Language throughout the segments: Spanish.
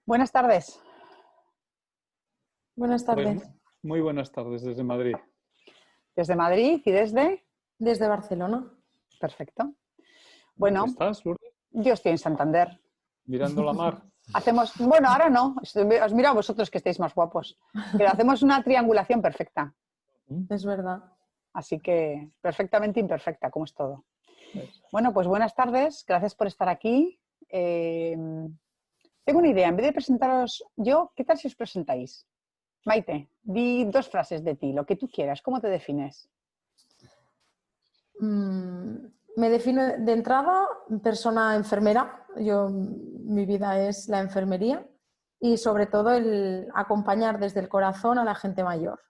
Buenas tardes. Buenas Pues tardes. muy buenas tardes desde Madrid. Desde Madrid y desde... Desde Barcelona. Perfecto. ¿Dónde Bueno, estás, Lourdes? yo estoy en Santander. Mirando la mar. Bueno, ahora no, os miro a vosotros que estáis más guapos, pero hacemos una triangulación perfecta. Es verdad. Así que perfectamente imperfecta, como es todo. Eso. Bueno, pues buenas tardes, gracias por estar aquí. Tengo una idea, en vez de presentaros yo, ¿qué tal si os presentáis? Maite, di 2 frases de ti, lo que tú quieras, ¿cómo te defines? Me defino de entrada persona enfermera. Mi vida es la enfermería y sobre todo el acompañar desde el corazón a la gente mayor.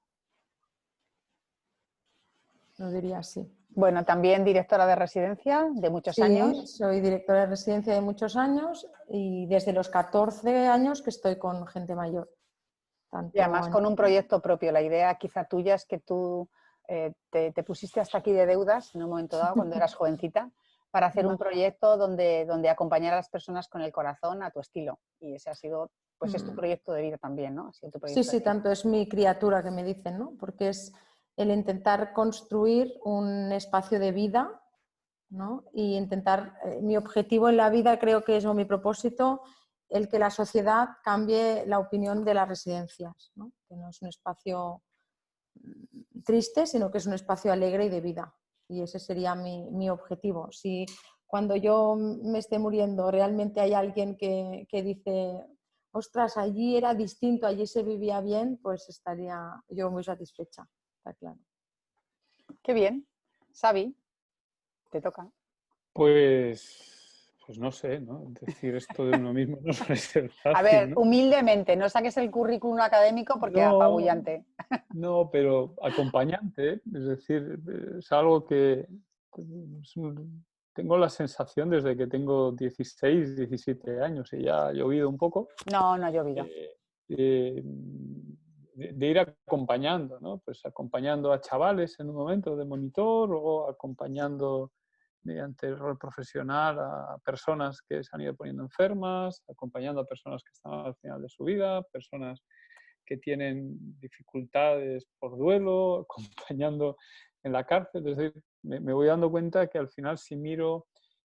Lo diría así. Bueno, también directora de residencia de muchos Sí, años. soy directora de residencia de muchos años y desde los 14 años que estoy con gente mayor. Y además con un proyecto propio. La idea quizá tuya es que tú te pusiste hasta aquí de deudas en un momento dado, cuando eras jovencita, para hacer un proyecto donde acompañar a las personas con el corazón a tu estilo. Y ese ha sido, pues es tu proyecto de vida también, ¿no? Ha sido tu proyecto Sí, de vida. tanto es mi criatura que me dicen, ¿no? Porque es el intentar construir un espacio de vida, ¿no? Y intentar, mi objetivo en la vida creo que es, o mi propósito, el que la sociedad cambie la opinión de las residencias, ¿no? Que no es un espacio triste, sino que es un espacio alegre y de vida. Y ese sería mi objetivo. Si cuando yo me esté muriendo realmente hay alguien que dice, ostras, allí era distinto, allí se vivía bien, pues estaría yo muy satisfecha, está claro. Qué bien. Xavi, te toca. Pues no sé, ¿no? Decir esto de uno mismo no suele ser A fácil, ver, ¿no? humildemente, no saques el currículum académico porque es No, apabullante. no, pero acompañante, es decir, es algo que tengo la sensación desde que tengo 16, 17 años y ya ha llovido un poco. No, no ha llovido. De ir acompañando, ¿no? Pues acompañando a chavales en un momento de monitor o acompañando mediante el rol profesional a personas que se han ido poniendo enfermas, acompañando a personas que están al final de su vida, personas que tienen dificultades por duelo, acompañando en la cárcel. Es decir, me voy dando cuenta que al final si miro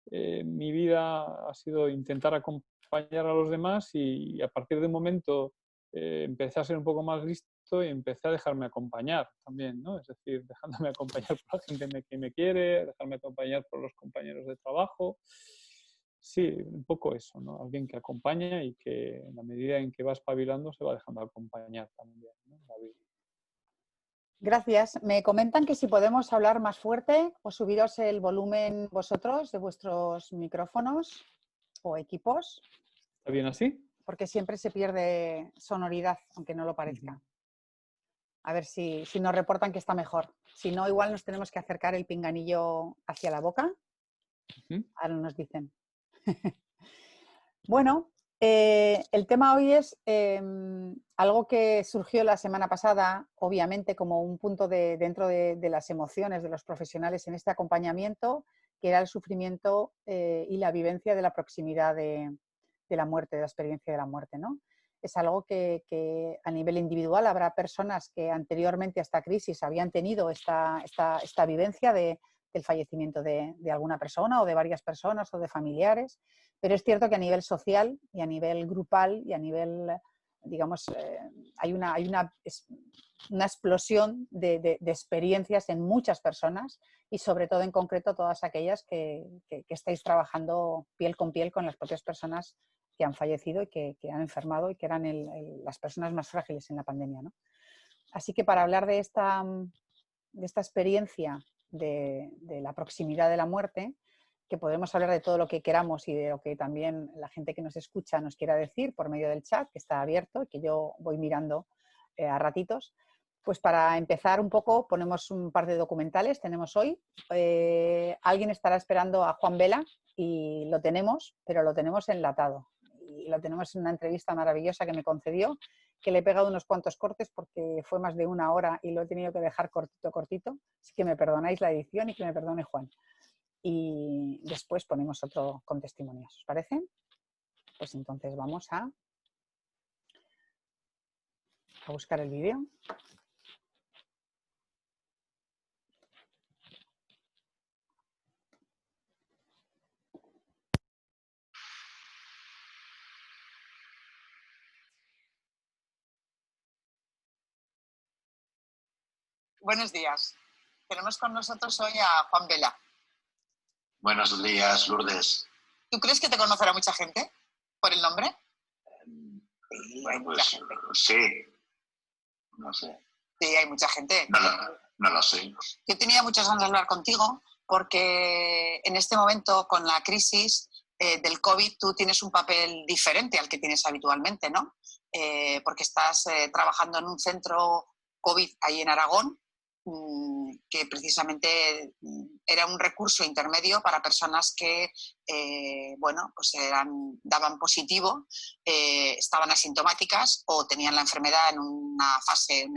mi vida ha sido intentar acompañar a los demás y a partir de un momento empecé a ser un poco más listo y empecé a dejarme acompañar también, ¿no? Es decir, dejándome acompañar por la gente que me quiere, dejarme acompañar por los compañeros de trabajo. Sí, un poco eso, ¿no? Alguien que acompaña y que en la medida en que va espabilando se va dejando acompañar también, ¿no? La vida. Gracias. Me comentan que si podemos hablar más fuerte o subiros el volumen vosotros de vuestros micrófonos o equipos, ¿Está bien así? porque siempre se pierde sonoridad, aunque no lo parezca. A ver si nos reportan que está mejor. Si no, igual nos tenemos que acercar el pinganillo hacia la boca. Ahora nos dicen. Bueno, el tema hoy es algo que surgió la semana pasada, obviamente como un punto dentro de las emociones de los profesionales en este acompañamiento, que era el sufrimiento y la vivencia de la proximidad de la muerte, de la experiencia de la muerte, ¿no? Es algo que a nivel individual habrá personas que anteriormente a esta crisis habían tenido esta vivencia del fallecimiento de alguna persona o de varias personas o de familiares, pero es cierto que a nivel social y a nivel grupal y a nivel, digamos, hay una explosión de experiencias en muchas personas y sobre todo en concreto todas aquellas que estáis trabajando piel con piel con las propias personas que han fallecido y que han enfermado y que eran las personas más frágiles en la pandemia, ¿no? Así que para hablar de esta experiencia de la proximidad de la muerte, que podemos hablar de todo lo que queramos y de lo que también la gente que nos escucha nos quiera decir por medio del chat, que está abierto y que yo voy mirando a ratitos. Pues para empezar un poco, ponemos un par de documentales, tenemos hoy. Alguien estará esperando a Juan Vela y lo tenemos, pero lo tenemos enlatado. Y lo tenemos en una entrevista maravillosa que me concedió, que le he pegado unos cuantos cortes porque fue más de 1 hora y lo he tenido que dejar cortito. Así que me perdonáis la edición y que me perdone Juan. Y después ponemos otro con testimonios. ¿Os parece? Pues entonces vamos a a buscar el vídeo. Buenos días. Tenemos con nosotros hoy a Juan Vela. Buenos días, Lourdes. ¿Tú crees que te conocerá mucha gente por el nombre? Bueno, pues sí. No sé. Sí, hay mucha gente. No lo sé. Yo tenía muchas ganas de hablar contigo porque en este momento, con la crisis del COVID, tú tienes un papel diferente al que tienes habitualmente, ¿no? Porque estás trabajando en un centro COVID ahí en Aragón, que precisamente era un recurso intermedio para personas que pues daban positivo, estaban asintomáticas o tenían la enfermedad en una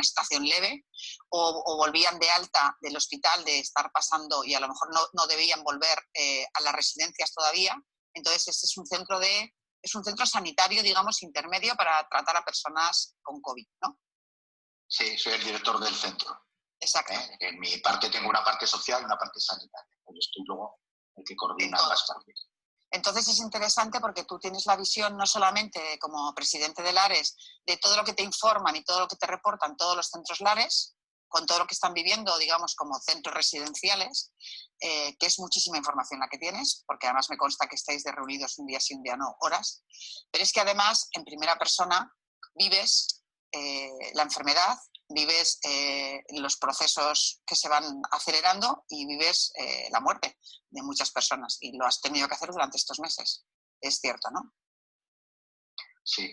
situación leve o volvían de alta del hospital de estar pasando y a lo mejor no debían volver a las residencias todavía. Entonces este es un centro sanitario, digamos, intermedio para tratar a personas con COVID, ¿no? Sí, soy el director del centro. Exacto. En mi parte tengo una parte social y una parte sanitaria. Yo estoy luego el que coordina las partes. Entonces es interesante porque tú tienes la visión no solamente como presidente del ARES de todo lo que te informan y todo lo que te reportan todos los centros LARES, con todo lo que están viviendo, digamos, como centros residenciales, que es muchísima información la que tienes, porque además me consta que estáis de reunidos un día sí, un día no, horas, pero es que además en primera persona vives la enfermedad, vives los procesos que se van acelerando y vives la muerte de muchas personas y lo has tenido que hacer durante estos meses. Es cierto, ¿no? Sí,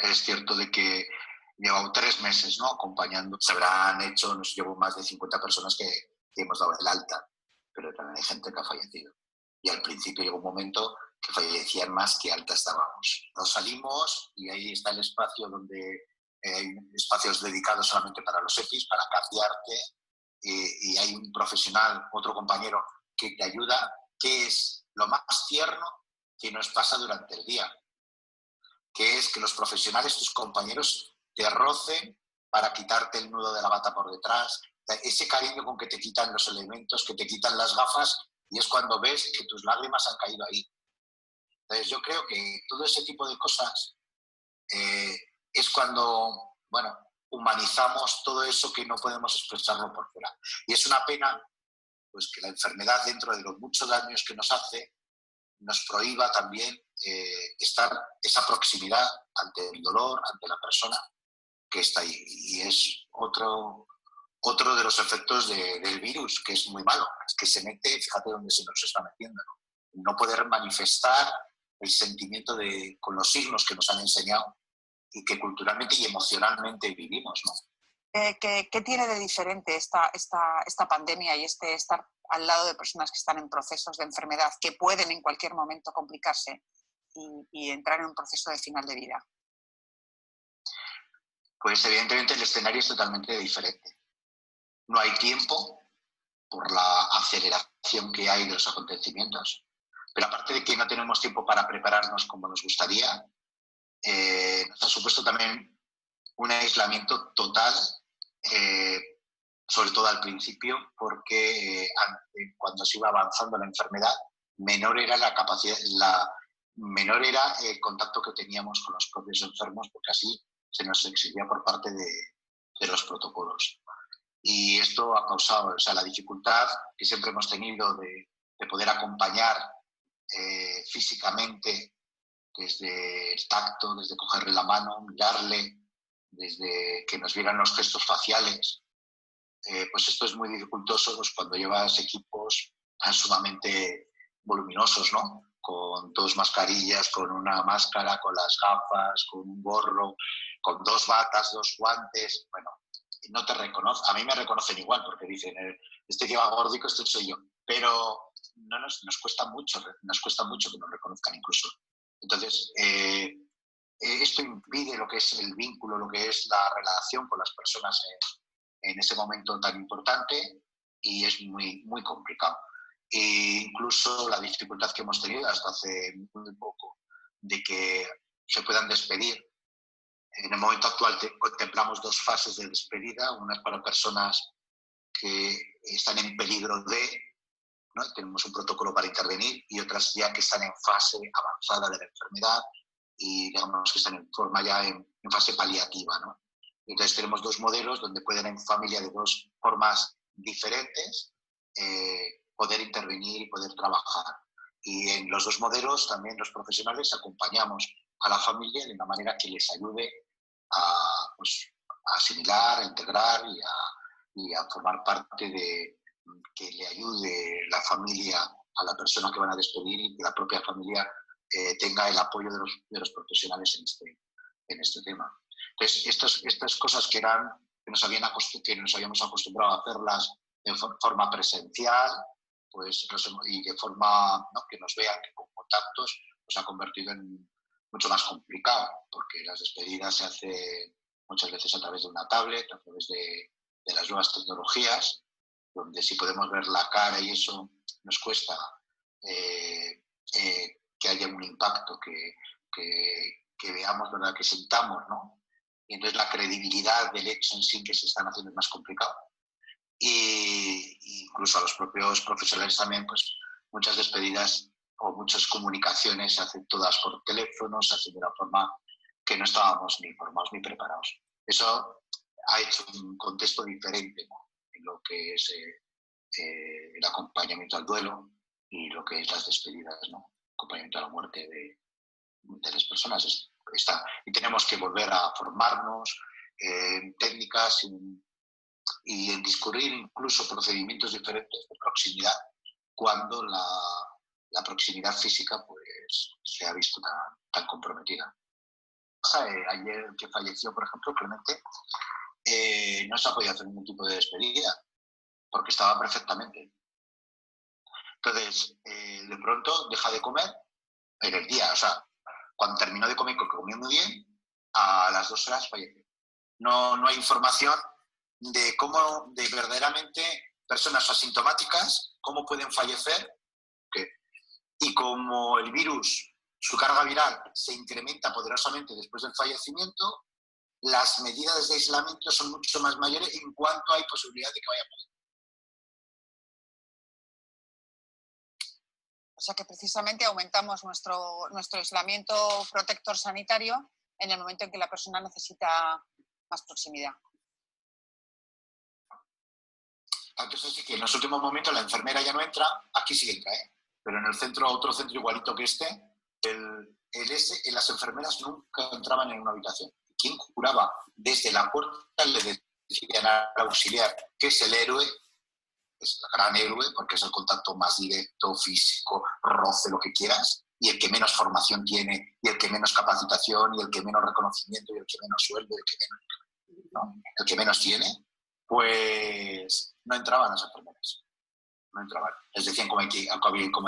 es cierto de que llevo 3 meses, ¿no?, acompañando. Se habrán hecho, nos llevo más de 50 personas que hemos dado el alta, pero también hay gente que ha fallecido. Y al principio llegó un momento que fallecían más que altas dábamos. Nos salimos y ahí está el espacio donde hay espacios dedicados solamente para los EPIs, para cambiarte, y hay un profesional, otro compañero, que te ayuda, que es lo más tierno que nos pasa durante el día, que es que los profesionales, tus compañeros, te rocen para quitarte el nudo de la bata por detrás, ese cariño con que te quitan los elementos, que te quitan las gafas, y es cuando ves que tus lágrimas han caído ahí. Entonces yo creo que todo ese tipo de cosas es cuando, bueno, humanizamos todo eso que no podemos expresarlo por fuera. Y es una pena, pues, que la enfermedad, dentro de los muchos daños que nos hace, nos prohíba también estar esa proximidad ante el dolor, ante la persona que está ahí. Y es otro de los efectos del virus, que es muy malo, es que se mete, fíjate dónde se nos está metiendo, no poder manifestar el sentimiento con los signos que nos han enseñado y que culturalmente y emocionalmente vivimos, ¿no? ¿Qué tiene de diferente esta pandemia y estar al lado de personas que están en procesos de enfermedad que pueden en cualquier momento complicarse y entrar en un proceso de final de vida? Pues evidentemente el escenario es totalmente diferente. No hay tiempo por la aceleración que hay de los acontecimientos, pero aparte de que no tenemos tiempo para prepararnos como nos gustaría, nos ha supuesto también un aislamiento total, sobre todo al principio, porque cuando se iba avanzando la enfermedad, menor era menor era el contacto que teníamos con los propios enfermos, porque así se nos exigía por parte de los protocolos. Y esto ha causado, la dificultad que siempre hemos tenido de poder acompañar físicamente, desde el tacto, desde cogerle la mano, mirarle, desde que nos vieran los gestos faciales. Pues esto es muy dificultoso, pues, cuando llevas equipos tan sumamente voluminosos, ¿no? Con 2 mascarillas, con una máscara, con las gafas, con un gorro, con 2 batas, 2 guantes. Bueno, no te reconocen. A mí me reconocen igual porque dicen, este lleva gordico, este soy yo. Pero no nos cuesta mucho que nos reconozcan incluso. Entonces, esto impide lo que es el vínculo, lo que es la relación con las personas en ese momento tan importante, y es muy, muy complicado. E incluso la dificultad que hemos tenido hasta hace muy poco de que se puedan despedir En el momento actual contemplamos 2 fases de despedida, unas para personas que están en peligro de, ¿no? Tenemos un protocolo para intervenir, y otras ya que están en fase avanzada de la enfermedad y digamos que están en forma ya en fase paliativa, ¿no? Entonces tenemos 2 modelos donde pueden en familia de 2 formas diferentes poder intervenir y poder trabajar. Y en los 2 modelos también los profesionales acompañamos a la familia de una manera que les ayude a, pues, a asimilar, a integrar y a formar parte de que le ayude la familia a la persona que van a despedir y que la propia familia tenga el apoyo de los profesionales en este tema. Entonces, estas cosas que nos habíamos acostumbrado a hacerlas de forma presencial, pues, y de forma, ¿no?, que nos vean con contactos, pues ha convertido en mucho más complicado, porque las despedidas se hacen muchas veces a través de una tablet, a través de las nuevas tecnologías, donde si podemos ver la cara y eso nos cuesta que haya un impacto, que veamos, ¿verdad?, que sintamos, ¿no? Y entonces la credibilidad del hecho en sí que se están haciendo es más complicado. Y incluso a los propios profesionales también, pues muchas despedidas o muchas comunicaciones se hacen todas por teléfono, se hacen de una forma que no estábamos ni formados ni preparados. Eso ha hecho un contexto diferente, ¿no?, en lo que es el acompañamiento al duelo y lo que es las despedidas, ¿no?, acompañamiento a la muerte de las personas. Y tenemos que volver a formarnos en técnicas y en discurrir incluso procedimientos diferentes de proximidad cuando la proximidad física pues se ha visto tan comprometida. Ayer que falleció, por ejemplo, Clemente, no se ha podido hacer ningún tipo de despedida porque estaba perfectamente. Entonces, de pronto deja de comer en el día, o sea, cuando terminó de comer, que comió muy bien, a las 2 horas falleció. No hay información de cómo, de verdaderamente, personas asintomáticas, cómo pueden fallecer, y como el virus, su carga viral se incrementa poderosamente después del fallecimiento, las medidas de aislamiento son mucho más mayores en cuanto hay posibilidad de que vaya a pasar. O sea que precisamente aumentamos nuestro aislamiento protector sanitario en el momento en que la persona necesita más proximidad. Entonces sí que en los últimos momentos la enfermera ya no entra, aquí sí entra, pero en el centro, otro centro igualito que las enfermeras nunca entraban en una habitación. Quien curaba desde la puerta le decían al auxiliar que es el héroe, es el gran héroe, porque es el contacto más directo, físico, roce, lo que quieras, y el que menos formación tiene, y el que menos capacitación, y el que menos reconocimiento, y el que menos sueldo, el que menos tiene, pues no entraban las enfermeras. No entraban. Les decían cómo hay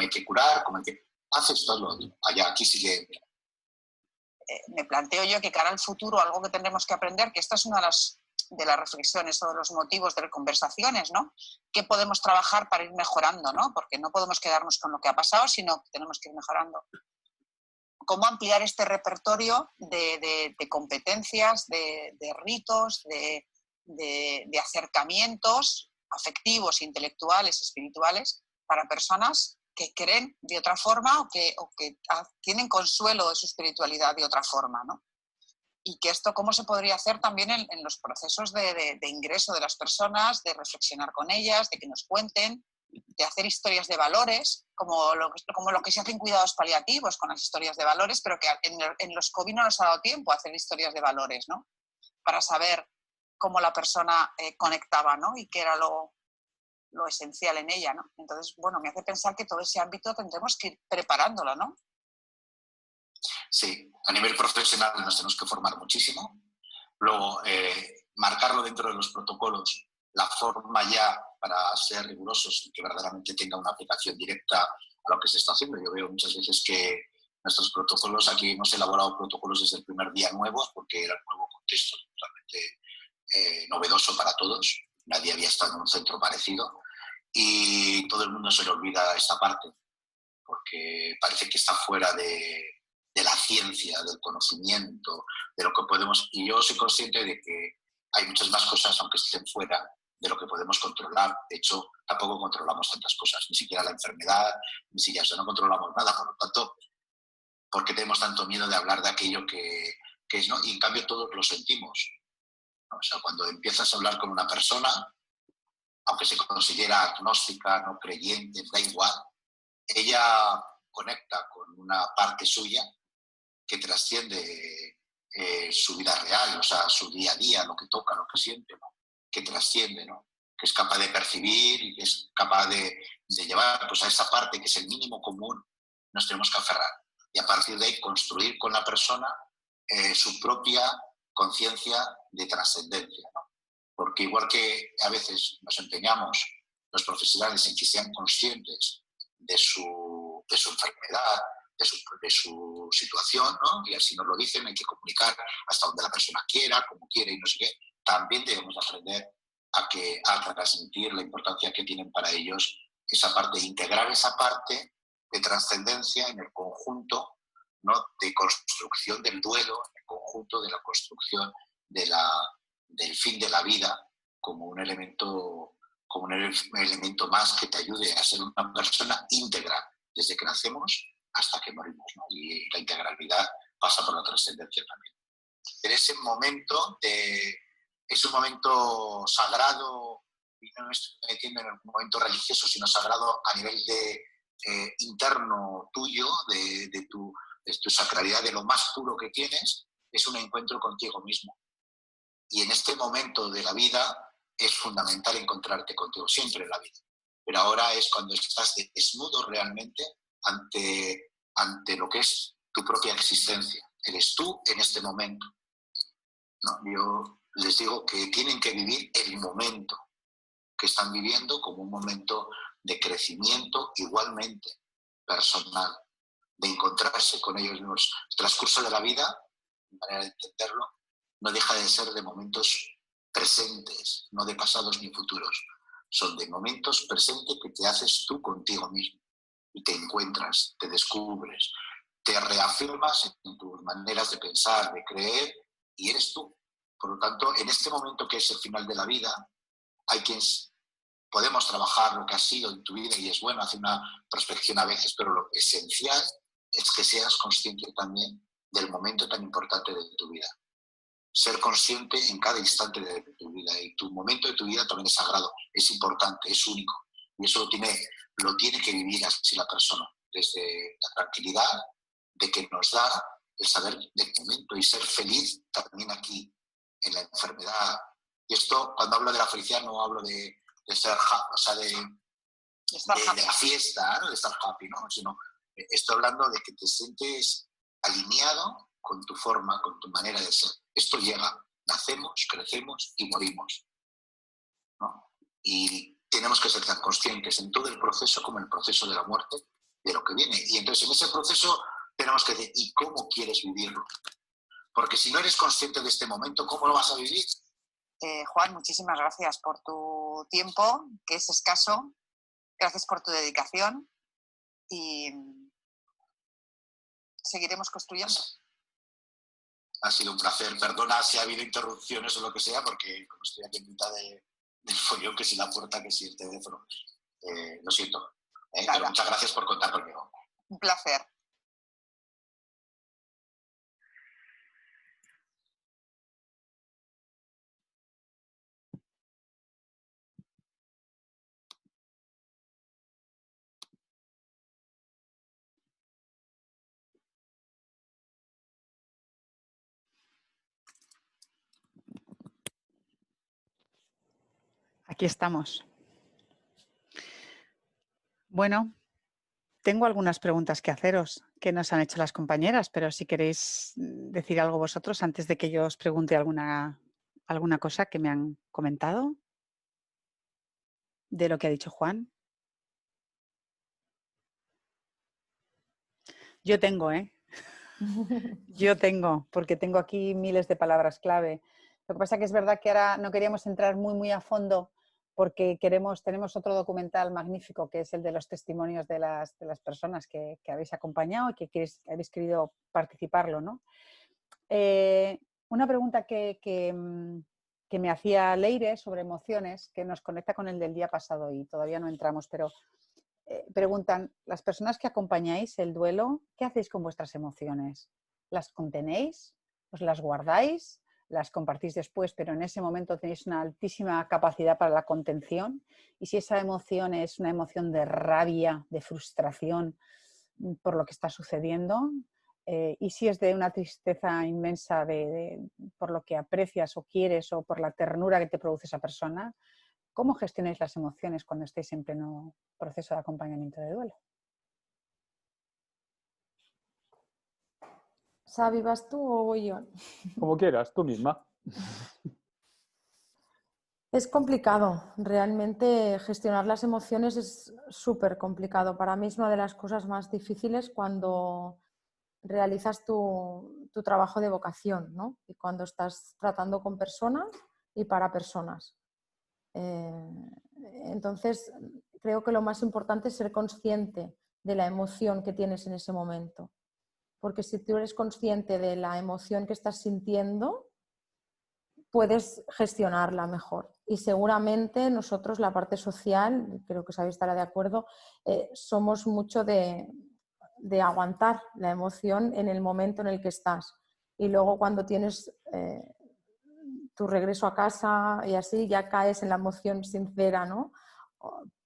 que curar, cómo hay que... Haces todo lo otro. Allá, aquí sigue. Me planteo yo que cara al futuro, algo que tendremos que aprender, que esta es una de las reflexiones o de los motivos de las conversaciones, ¿no? ¿Qué podemos trabajar para ir mejorando, ¿no? Porque no podemos quedarnos con lo que ha pasado, sino que tenemos que ir mejorando. ¿Cómo ampliar este repertorio de competencias, de ritos, de acercamientos afectivos, intelectuales, espirituales, para personas que creen de otra forma o que tienen consuelo de su espiritualidad de otra forma, ¿no? Y que esto cómo se podría hacer también en los procesos de ingreso de las personas, de reflexionar con ellas, de que nos cuenten, de hacer historias de valores, como lo que se hace en cuidados paliativos con las historias de valores, pero que en los COVID no nos ha dado tiempo a hacer historias de valores, ¿no? Para saber cómo la persona conectaba, ¿no? Y qué era lo esencial en ella, ¿no? Entonces, bueno, me hace pensar que todo ese ámbito tendremos que ir preparándolo, ¿no? Sí, a nivel profesional nos tenemos que formar muchísimo. Luego, marcarlo dentro de los protocolos, la forma ya para ser rigurosos y que verdaderamente tenga una aplicación directa a lo que se está haciendo. Yo veo muchas veces que nuestros protocolos, aquí hemos elaborado protocolos desde el primer día nuevos, porque era un nuevo contexto totalmente novedoso para todos. Nadie había estado en un centro parecido y todo el mundo se le olvida esta parte, porque parece que está fuera de de la ciencia, del conocimiento, de lo que podemos... Y yo soy consciente de que hay muchas más cosas, aunque estén fuera, de lo que podemos controlar. De hecho, tampoco controlamos tantas cosas, ni siquiera la enfermedad, ni siquiera, o sea, no controlamos nada. Por lo tanto, ¿por qué tenemos tanto miedo de hablar de aquello que es, ¿no? Y en cambio todos lo sentimos, ¿no? O sea, cuando empiezas a hablar con una persona, aunque se considera agnóstica, no creyente, da igual, ella conecta con una parte suya que trasciende su vida real, o sea, su día a día, lo que toca, lo que siente, ¿no? Que trasciende, ¿no? Que es capaz de percibir y que es capaz de llevar pues, a esa parte que es el mínimo común, nos tenemos que aferrar. Y a partir de ahí construir con la persona su propia conciencia de trascendencia, ¿no? Porque igual que a veces nos empeñamos los profesionales en que sean conscientes de su enfermedad, de su situación, ¿no? Y así nos lo dicen, hay que comunicar hasta donde la persona quiera, como quiere y no sé qué, también debemos aprender a transmitir la importancia que tienen para ellos esa parte, integrar esa parte de trascendencia en el conjunto, ¿no? De construcción del duelo, en el conjunto de la construcción del fin de la vida como un elemento más que te ayude a ser una persona íntegra desde que nacemos hasta que morimos, ¿no? Y la integralidad pasa por la trascendencia también. En ese momento es un momento sagrado, y no me estoy metiendo en el momento religioso, sino sagrado a nivel interno tuyo, de tu sacralidad, de lo más puro que tienes, es un encuentro contigo mismo. Y en este momento de la vida es fundamental encontrarte contigo, siempre en la vida. Pero ahora es cuando estás desnudo realmente ante lo que es tu propia existencia. Eres tú en este momento, ¿no? Yo les digo que tienen que vivir el momento que están viviendo como un momento de crecimiento igualmente personal, de encontrarse con ellos mismos. El transcurso de la vida, de manera de entenderlo, no deja de ser de momentos presentes, no de pasados ni futuros. Son de momentos presentes que te haces tú contigo mismo y te encuentras, te descubres, te reafirmas en tus maneras de pensar, de creer y eres tú. Por lo tanto, en este momento que es el final de la vida, hay quienes podemos trabajar lo que ha sido en tu vida y es bueno hacer una prospección a veces, pero lo esencial es que seas consciente también del momento tan importante de tu vida. Ser consciente en cada instante de tu vida, y tu momento de tu vida también es sagrado, es importante, es único, y eso lo tiene que vivir así la persona, desde la tranquilidad de que nos da el saber del momento y ser feliz también aquí, en la enfermedad. Y esto, cuando hablo de la felicidad, no hablo de ser o sea, de la fiesta, ¿no? De estar happy, ¿no? Sino estoy hablando de que te sientes alineado con tu forma, con tu manera de ser. Esto llega, nacemos, crecemos y morimos, ¿no? Y tenemos que ser tan conscientes en todo el proceso como en el proceso de la muerte, de lo que viene. Y entonces en ese proceso tenemos que decir, ¿y cómo quieres vivirlo? Porque si no eres consciente de este momento, ¿cómo lo vas a vivir? Juan, muchísimas gracias por tu tiempo, que es escaso. Gracias por tu dedicación y seguiremos construyendo. Ha sido un placer. Perdona si ha habido interrupciones o lo que sea, porque como estoy aquí en mitad del follón, que si la puerta, que si el teléfono. Lo siento. Pero muchas gracias por contar conmigo. Un placer. Aquí estamos. Bueno, tengo algunas preguntas que haceros que nos han hecho las compañeras, pero si queréis decir algo vosotros antes de que yo os pregunte alguna cosa que me han comentado de lo que ha dicho Juan. Yo tengo, Yo tengo, porque tengo aquí miles de palabras clave. Lo que pasa que es verdad que ahora no queríamos entrar muy a fondo porque tenemos otro documental magnífico que es el de los testimonios de las personas que habéis acompañado y que habéis querido participarlo, ¿no? Una pregunta que me hacía Leire sobre emociones, que nos conecta con el del día pasado y todavía no entramos, pero preguntan, las personas que acompañáis el duelo, ¿qué hacéis con vuestras emociones? ¿Las contenéis? ¿Os las guardáis? ¿Las compartís después, pero en ese momento tenéis una altísima capacidad para la contención? Y si esa emoción es una emoción de rabia, de frustración por lo que está sucediendo, y si es de una tristeza inmensa por lo que aprecias o quieres o por la ternura que te produce esa persona, ¿cómo gestionáis las emociones cuando estéis en pleno proceso de acompañamiento de duelo? Xavi, ¿vas tú o voy yo? Como quieras, tú misma. Es complicado, realmente gestionar las emociones es súper complicado. Para mí es una de las cosas más difíciles cuando realizas tu trabajo de vocación, ¿no? Y cuando estás tratando con personas y para personas. Entonces, creo que lo más importante es ser consciente de la emoción que tienes en ese momento. Porque si tú eres consciente de la emoción que estás sintiendo, puedes gestionarla mejor. Y seguramente nosotros, la parte social, creo que Xavi estará de acuerdo, somos mucho de aguantar la emoción en el momento en el que estás. Y luego cuando tienes tu regreso a casa y así, ya caes en la emoción sincera, ¿no?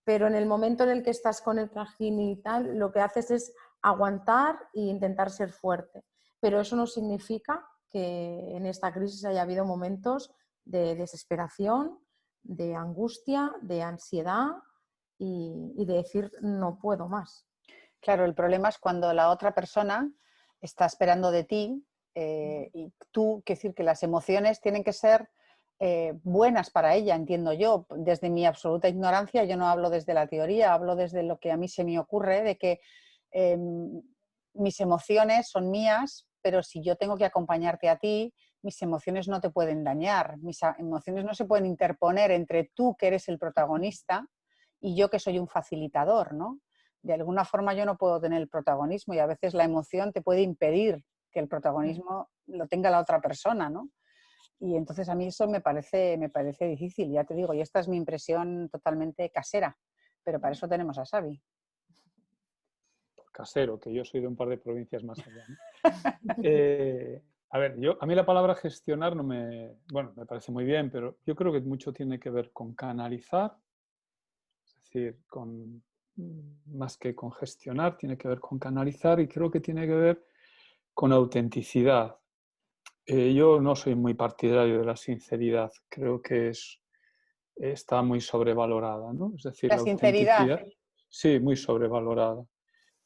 Pero en el momento en el que estás con el trajín y tal, lo que haces es aguantar e intentar ser fuerte. Pero eso no significa que en esta crisis haya habido momentos de desesperación, de angustia, de ansiedad y de decir no puedo más. Claro, el problema es cuando la otra persona está esperando de ti y tú, quiero decir que las emociones tienen que ser buenas para ella, entiendo yo. Desde mi absoluta ignorancia, yo no hablo desde la teoría, hablo desde lo que a mí se me ocurre, de que mis emociones son mías, pero si yo tengo que acompañarte a ti, mis emociones no te pueden dañar, mis emociones no se pueden interponer entre tú, que eres el protagonista, y yo, que soy un facilitador, ¿no? De alguna forma yo no puedo tener el protagonismo y a veces la emoción te puede impedir que el protagonismo lo tenga la otra persona, ¿no? Y entonces a mí eso me parece difícil, ya te digo, y esta es mi impresión totalmente casera, pero para eso tenemos a Xavi. Casero, que yo soy de un par de provincias más allá, ¿no? A ver, a mí la palabra gestionar me parece muy bien, pero yo creo que mucho tiene que ver con canalizar, es decir, más que con gestionar, tiene que ver con canalizar y creo que tiene que ver con autenticidad. Yo no soy muy partidario de la sinceridad, creo que está muy sobrevalorada, ¿no? Es decir, La la sinceridad. autenticidad, sí, muy sobrevalorada.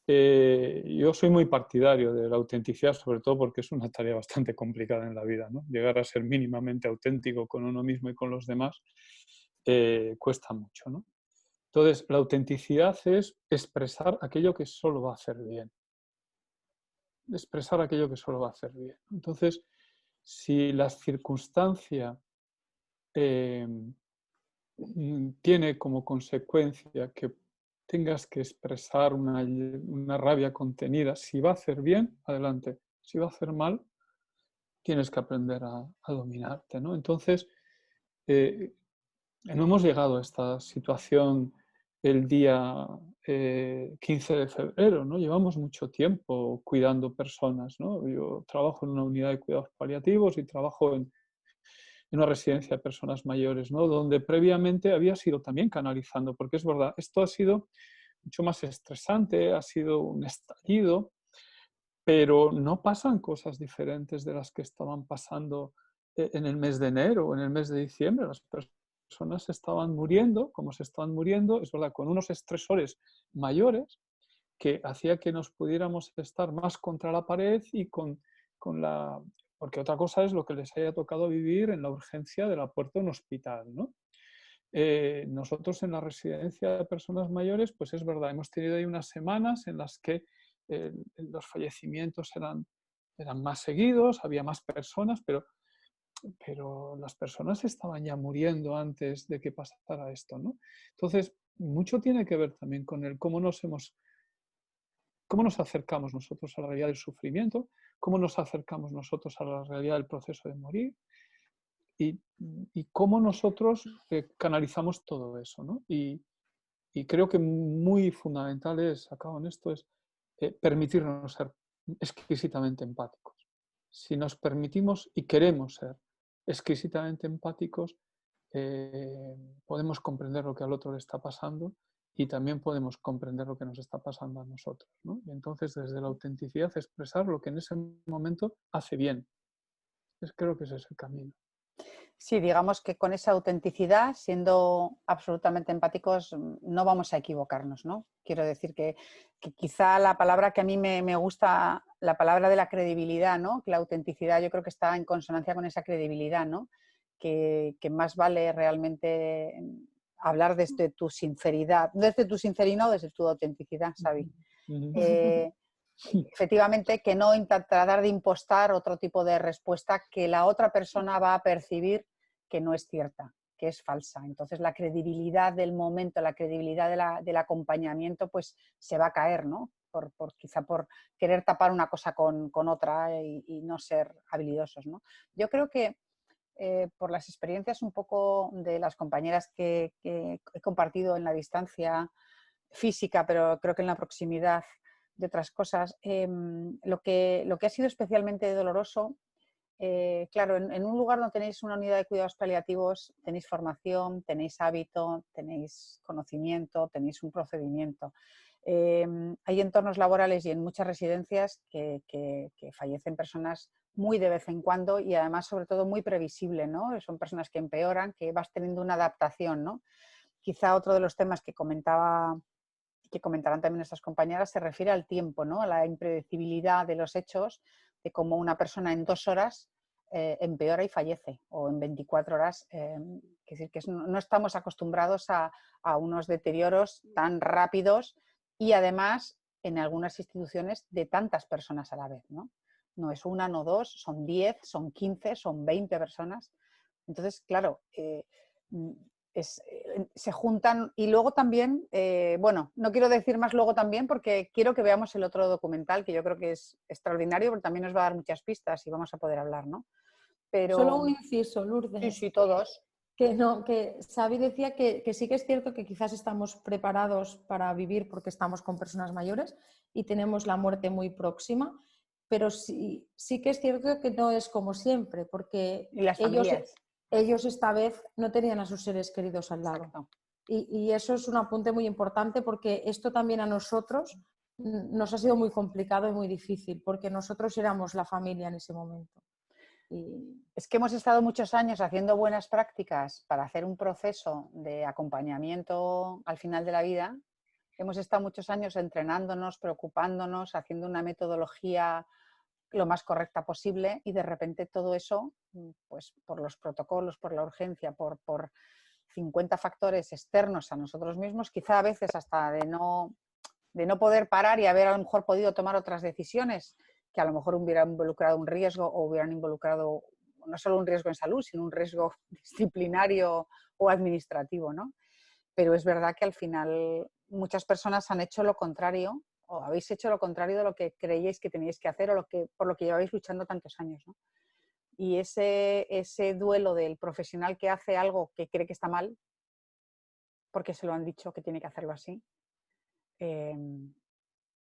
Yo soy muy partidario de la autenticidad, sobre todo porque es una tarea bastante complicada en la vida, ¿no? Llegar a ser mínimamente auténtico con uno mismo y con los demás cuesta mucho, ¿no? Entonces, la autenticidad es expresar aquello que solo va a hacer bien. Expresar aquello que solo va a hacer bien. Entonces, si la circunstancia tiene como consecuencia que tengas que expresar una rabia contenida, si va a hacer bien, adelante. Si va a hacer mal, tienes que aprender a dominarte, ¿no? Entonces, no hemos llegado a esta situación el día 15 de febrero, ¿no? Llevamos mucho tiempo cuidando personas, ¿no? Yo trabajo en una unidad de cuidados paliativos y trabajo en una residencia de personas mayores, ¿no? Donde previamente había sido también canalizando, porque es verdad, esto ha sido mucho más estresante, ha sido un estallido, pero no pasan cosas diferentes de las que estaban pasando en el mes de enero o en el mes de diciembre. Las personas se estaban muriendo, como se estaban muriendo, es verdad, con unos estresores mayores que hacía que nos pudiéramos estar más contra la pared y con la... Porque otra cosa es lo que les haya tocado vivir en la urgencia de la puerta de un hospital, ¿no? Nosotros en la residencia de personas mayores, pues es verdad, hemos tenido ahí unas semanas en las que los fallecimientos eran más seguidos, había más personas, pero pero las personas estaban ya muriendo antes de que pasara esto, ¿no? Entonces, mucho tiene que ver también con el cómo nos acercamos nosotros a la realidad del sufrimiento, cómo nos acercamos nosotros a la realidad del proceso de morir y, y cómo nosotros canalizamos todo eso, ¿no? Y creo que muy fundamental es, acabo en esto, es permitirnos ser exquisitamente empáticos. Si nos permitimos y queremos ser exquisitamente empáticos, podemos comprender lo que al otro le está pasando y también podemos comprender lo que nos está pasando a nosotros, ¿no? Y entonces, desde la autenticidad, expresar lo que en ese momento hace bien. Creo que ese es el camino. Sí, digamos que con esa autenticidad, siendo absolutamente empáticos, no vamos a equivocarnos, ¿no? Quiero decir que quizá la palabra que a mí me gusta, la palabra de la credibilidad, ¿no? Que la autenticidad yo creo que está en consonancia con esa credibilidad, ¿no? Que más vale realmente hablar desde tu sinceridad, desde tu sinceridad, no desde tu autenticidad, Xavi. Efectivamente, que no tratar de impostar otro tipo de respuesta que la otra persona va a percibir que no es cierta, que es falsa. Entonces la credibilidad del momento, la credibilidad del acompañamiento, pues se va a caer, ¿no? Quizá por querer tapar una cosa con otra y no ser habilidosos, ¿no? Yo creo que por las experiencias un poco de las compañeras que he compartido en la distancia física, pero creo que en la proximidad de otras cosas, lo que ha sido especialmente doloroso, claro, en un lugar donde tenéis una unidad de cuidados paliativos, tenéis formación, tenéis hábito, tenéis conocimiento, tenéis un procedimiento. Hay entornos laborales y en muchas residencias que fallecen personas muy de vez en cuando y además sobre todo muy previsible, ¿no? Son personas que empeoran, que vas teniendo una adaptación, ¿no? Quizá otro de los temas que comentarán también nuestras compañeras se refiere al tiempo, ¿no? A la impredecibilidad de los hechos, de cómo una persona en 2 horas empeora y fallece, o en 24 horas. Es decir, que no estamos acostumbrados a unos deterioros tan rápidos y además en algunas instituciones de tantas personas a la vez, ¿no? No es una, no dos, son 10, son 15, son 20 personas. Entonces, claro, se juntan y luego también, bueno, no quiero decir más luego también porque quiero que veamos el otro documental que yo creo que es extraordinario porque también nos va a dar muchas pistas y vamos a poder hablar, ¿no? Pero... Solo un inciso, Lourdes. Sí, sí, todos. Que Xavi decía que sí que es cierto que quizás estamos preparados para vivir porque estamos con personas mayores y tenemos la muerte muy próxima, pero sí que es cierto que no es como siempre, porque y las familias. Ellos esta vez no tenían a sus seres queridos al lado. Y eso es un apunte muy importante porque esto también a nosotros nos ha sido muy complicado y muy difícil, porque nosotros éramos la familia en ese momento. Es que hemos estado muchos años haciendo buenas prácticas para hacer un proceso de acompañamiento al final de la vida. Hemos estado muchos años entrenándonos, preocupándonos, haciendo una metodología lo más correcta posible y de repente todo eso, pues por los protocolos, por la urgencia, por 50 factores externos a nosotros mismos, quizá a veces hasta de no poder parar y haber a lo mejor podido tomar otras decisiones que a lo mejor hubieran involucrado un riesgo o hubieran involucrado no solo un riesgo en salud, sino un riesgo disciplinario o administrativo, ¿no? Pero es verdad que al final muchas personas han hecho lo contrario o habéis hecho lo contrario de lo que creíais que teníais que hacer o por lo que lleváis luchando tantos años, ¿no? Y ese duelo del profesional que hace algo que cree que está mal, porque se lo han dicho que tiene que hacerlo así,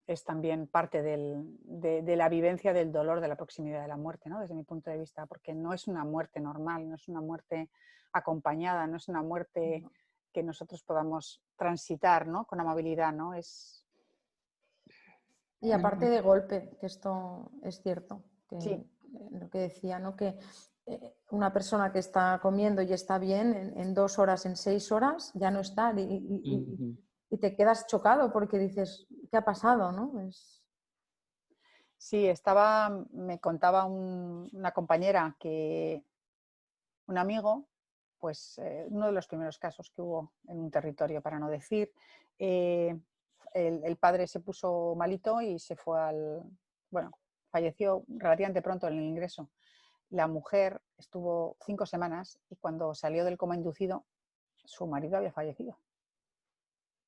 es también parte de la vivencia del dolor de la proximidad de la muerte, ¿no? Desde mi punto de vista, porque no es una muerte normal, no es una muerte acompañada, no es una muerte que nosotros podamos transitar, ¿no? Con amabilidad, ¿no? Y aparte de golpe, que esto es cierto, que sí. Lo que decía, ¿no? Que una persona que está comiendo y está bien, en 2 horas, en 6 horas, ya no está y te quedas chocado porque dices, ¿qué ha pasado? ¿No? Sí, me contaba una compañera que un amigo, pues uno de los primeros casos que hubo en un territorio, para no decir, el padre se puso malito y se fue bueno, falleció relativamente pronto en el ingreso. La mujer estuvo 5 semanas y cuando salió del coma inducido, su marido había fallecido.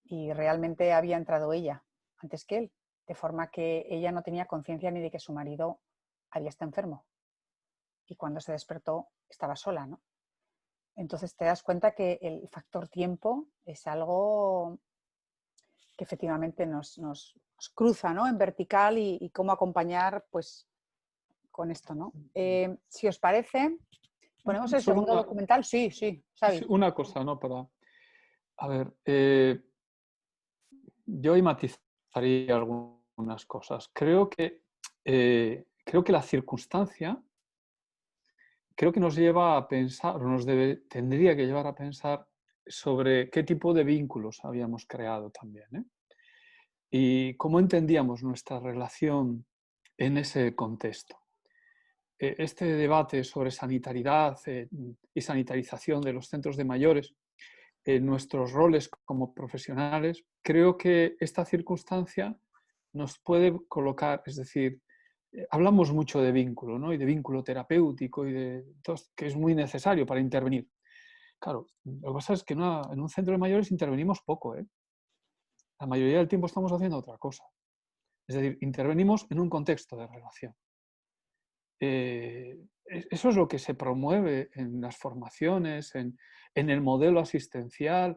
Y realmente había entrado ella antes que él, de forma que ella no tenía conciencia ni de que su marido había estado enfermo. Y cuando se despertó, estaba sola, ¿no? Entonces te das cuenta que el factor tiempo es algo que efectivamente nos cruza, ¿no? En vertical y cómo acompañar pues, con esto, ¿no? Si os parece, ¿ponemos el Solo segundo documental? Sí, Xavi. una cosa, ¿no? A ver, yo ahí matizaría algunas cosas. Creo que la circunstancia nos lleva a pensar, tendría que llevar a pensar sobre qué tipo de vínculos habíamos creado también, ¿eh? Y cómo entendíamos nuestra relación en ese contexto. Este debate sobre sanitaridad y sanitarización de los centros de mayores, nuestros roles como profesionales, creo que esta circunstancia nos puede colocar, es decir, hablamos mucho de vínculo, ¿no? Y de vínculo terapéutico, que es muy necesario para intervenir. Claro, lo que pasa es que en un centro de mayores intervenimos poco, ¿eh? La mayoría del tiempo estamos haciendo otra cosa. Es decir, intervenimos en un contexto de relación. Eso es lo que se promueve en las formaciones, en el modelo asistencial.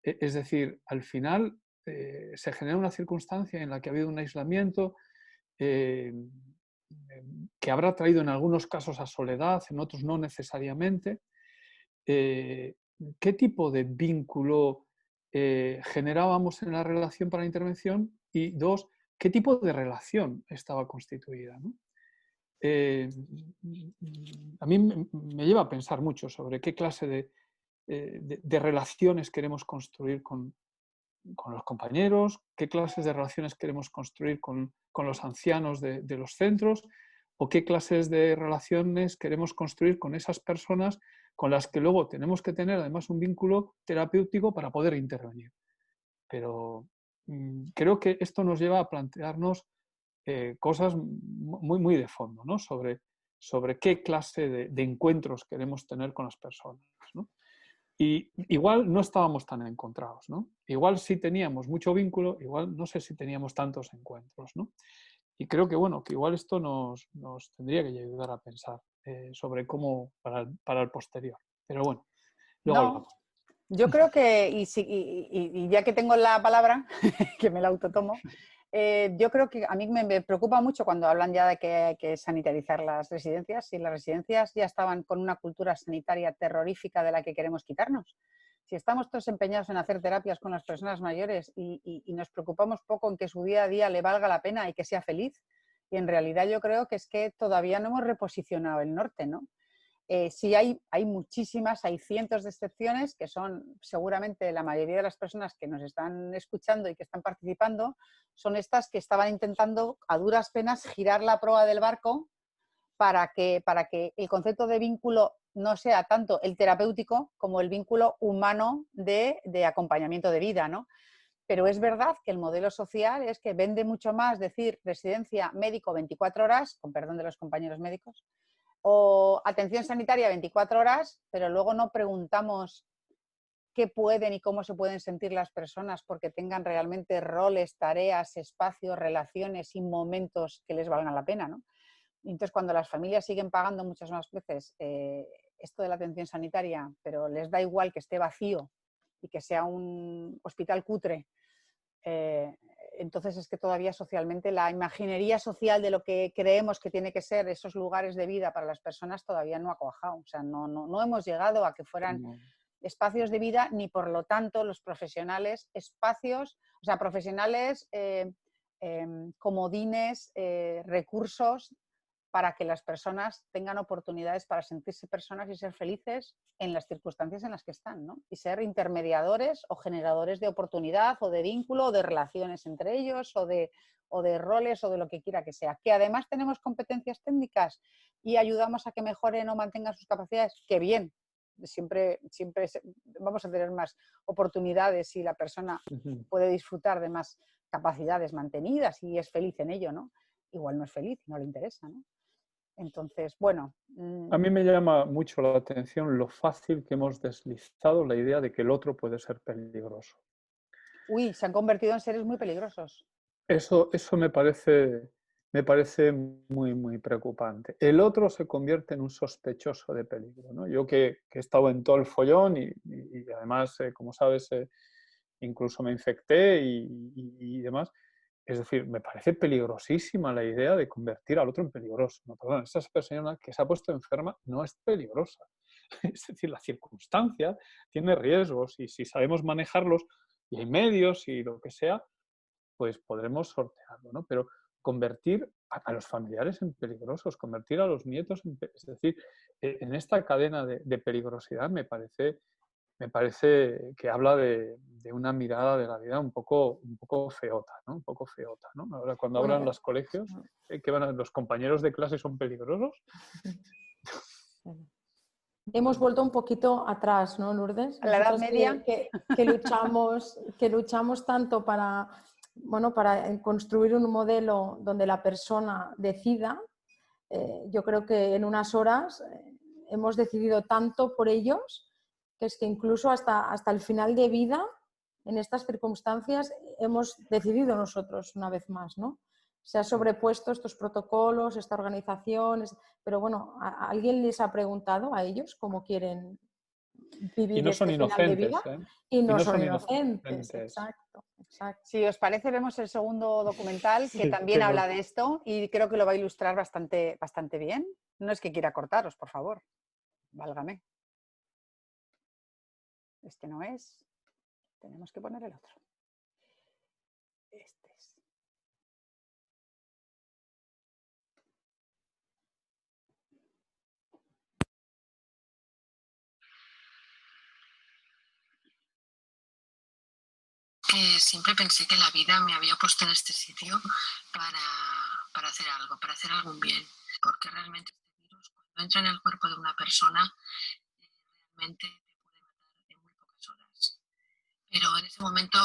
Es decir, al final se genera una circunstancia en la que ha habido un aislamiento que habrá traído en algunos casos a soledad, en otros no necesariamente. ¿Qué tipo de vínculo generábamos en la relación para la intervención? Y dos, ¿qué tipo de relación estaba constituida, ¿no? A mí me lleva a pensar mucho sobre qué clase de relaciones queremos construir con los compañeros, qué clases de relaciones queremos construir con los ancianos de los centros, o qué clases de relaciones queremos construir con esas personas con las que luego tenemos que tener además un vínculo terapéutico para poder intervenir. Pero creo que esto nos lleva a plantearnos cosas muy, muy de fondo, ¿no? sobre qué clase de encuentros queremos tener con las personas, ¿no? Y igual no estábamos tan encontrados, ¿no? Igual sí teníamos mucho vínculo, igual no sé si teníamos tantos encuentros, ¿no? Y creo que, bueno, que igual esto nos tendría que ayudar a pensar sobre cómo para el posterior. Pero bueno, luego hablamos. Yo creo que, y ya que tengo la palabra, que me la autotomo, yo creo que a mí me preocupa mucho cuando hablan ya de que hay que sanitarizar las residencias. Si las residencias ya estaban con una cultura sanitaria terrorífica de la que queremos quitarnos. Si estamos todos empeñados en hacer terapias con las personas mayores y nos preocupamos poco en que su día a día le valga la pena y que sea feliz, y en realidad yo creo que es que todavía no hemos reposicionado el norte, ¿no? Sí hay muchísimas, hay cientos de excepciones que son seguramente la mayoría de las personas que nos están escuchando y que están participando, son estas que estaban intentando a duras penas girar la proa del barco para que el concepto de vínculo no sea tanto el terapéutico como el vínculo humano de acompañamiento de vida, ¿no? Pero es verdad que el modelo social es que vende mucho más decir residencia médico 24 horas, con perdón de los compañeros médicos, o atención sanitaria 24 horas, pero luego no preguntamos qué pueden y cómo se pueden sentir las personas porque tengan realmente roles, tareas, espacios, relaciones y momentos que les valgan la pena, ¿no? Entonces, cuando las familias siguen pagando muchas más veces esto de la atención sanitaria, pero les da igual que esté vacío y que sea un hospital cutre, entonces es que todavía socialmente la imaginería social de lo que creemos que tiene que ser esos lugares de vida para las personas todavía no ha cuajado. O sea, no hemos llegado a que fueran espacios de vida ni por lo tanto los profesionales espacios, o sea, profesionales comodines, recursos para que las personas tengan oportunidades para sentirse personas y ser felices en las circunstancias en las que están, ¿no? Y ser intermediadores o generadores de oportunidad o de vínculo o de relaciones entre ellos o de roles o de lo que quiera que sea. Que además tenemos competencias técnicas y ayudamos a que mejoren o mantengan sus capacidades, ¡qué bien! Siempre vamos a tener más oportunidades si la persona puede disfrutar de más capacidades mantenidas y es feliz en ello, ¿no? Igual no es feliz, no le interesa, ¿no? Entonces, bueno. A mí me llama mucho la atención lo fácil que hemos deslizado la idea de que el otro puede ser peligroso. Uy, se han convertido en seres muy peligrosos. Eso me parece muy, muy preocupante. El otro se convierte en un sospechoso de peligro, ¿no? Yo que he estado en todo el follón y además, como sabes, incluso me infecté y demás. Es decir, me parece peligrosísima la idea de convertir al otro en peligroso. No, perdón, esa persona que se ha puesto enferma no es peligrosa. Es decir, la circunstancia tiene riesgos y si sabemos manejarlos y hay medios y lo que sea, pues podremos sortearlo, ¿no? Pero convertir a los familiares en peligrosos, convertir a los nietos en... Es decir, en esta cadena de peligrosidad me parece que habla de una mirada de la vida un poco feota, ¿no? Un poco feota, ¿no? Ahora cuando Bueno, abran los colegios, ¿qué los compañeros de clase son peligrosos? Hemos vuelto un poquito atrás, ¿no, Lourdes? A la Edad Nosotras Media. que luchamos tanto para construir un modelo donde la persona decida, yo creo que en unas horas hemos decidido tanto por ellos que es que incluso hasta el final de vida, en estas circunstancias, hemos decidido nosotros una vez más, ¿no? Se ha sobrepuesto estos protocolos, esta organización, pero bueno, ¿a alguien les ha preguntado a ellos cómo quieren Y vivir no son este final de vida? inocentes, ¿eh? Y Y no no son son inocentes, inocentes. exacto. Si os parece, vemos el segundo documental que Sí, también que habla de esto y creo que lo va a ilustrar bastante bien. No es que quiera cortaros, por favor. Válgame. Este no es. Tenemos que poner el otro. Este es. Siempre pensé que la vida me había puesto en este sitio para hacer algo, para hacer algún bien, porque realmente este virus cuando entra en el cuerpo de una persona realmente te puede matar en muy pocas horas. Pero en ese momento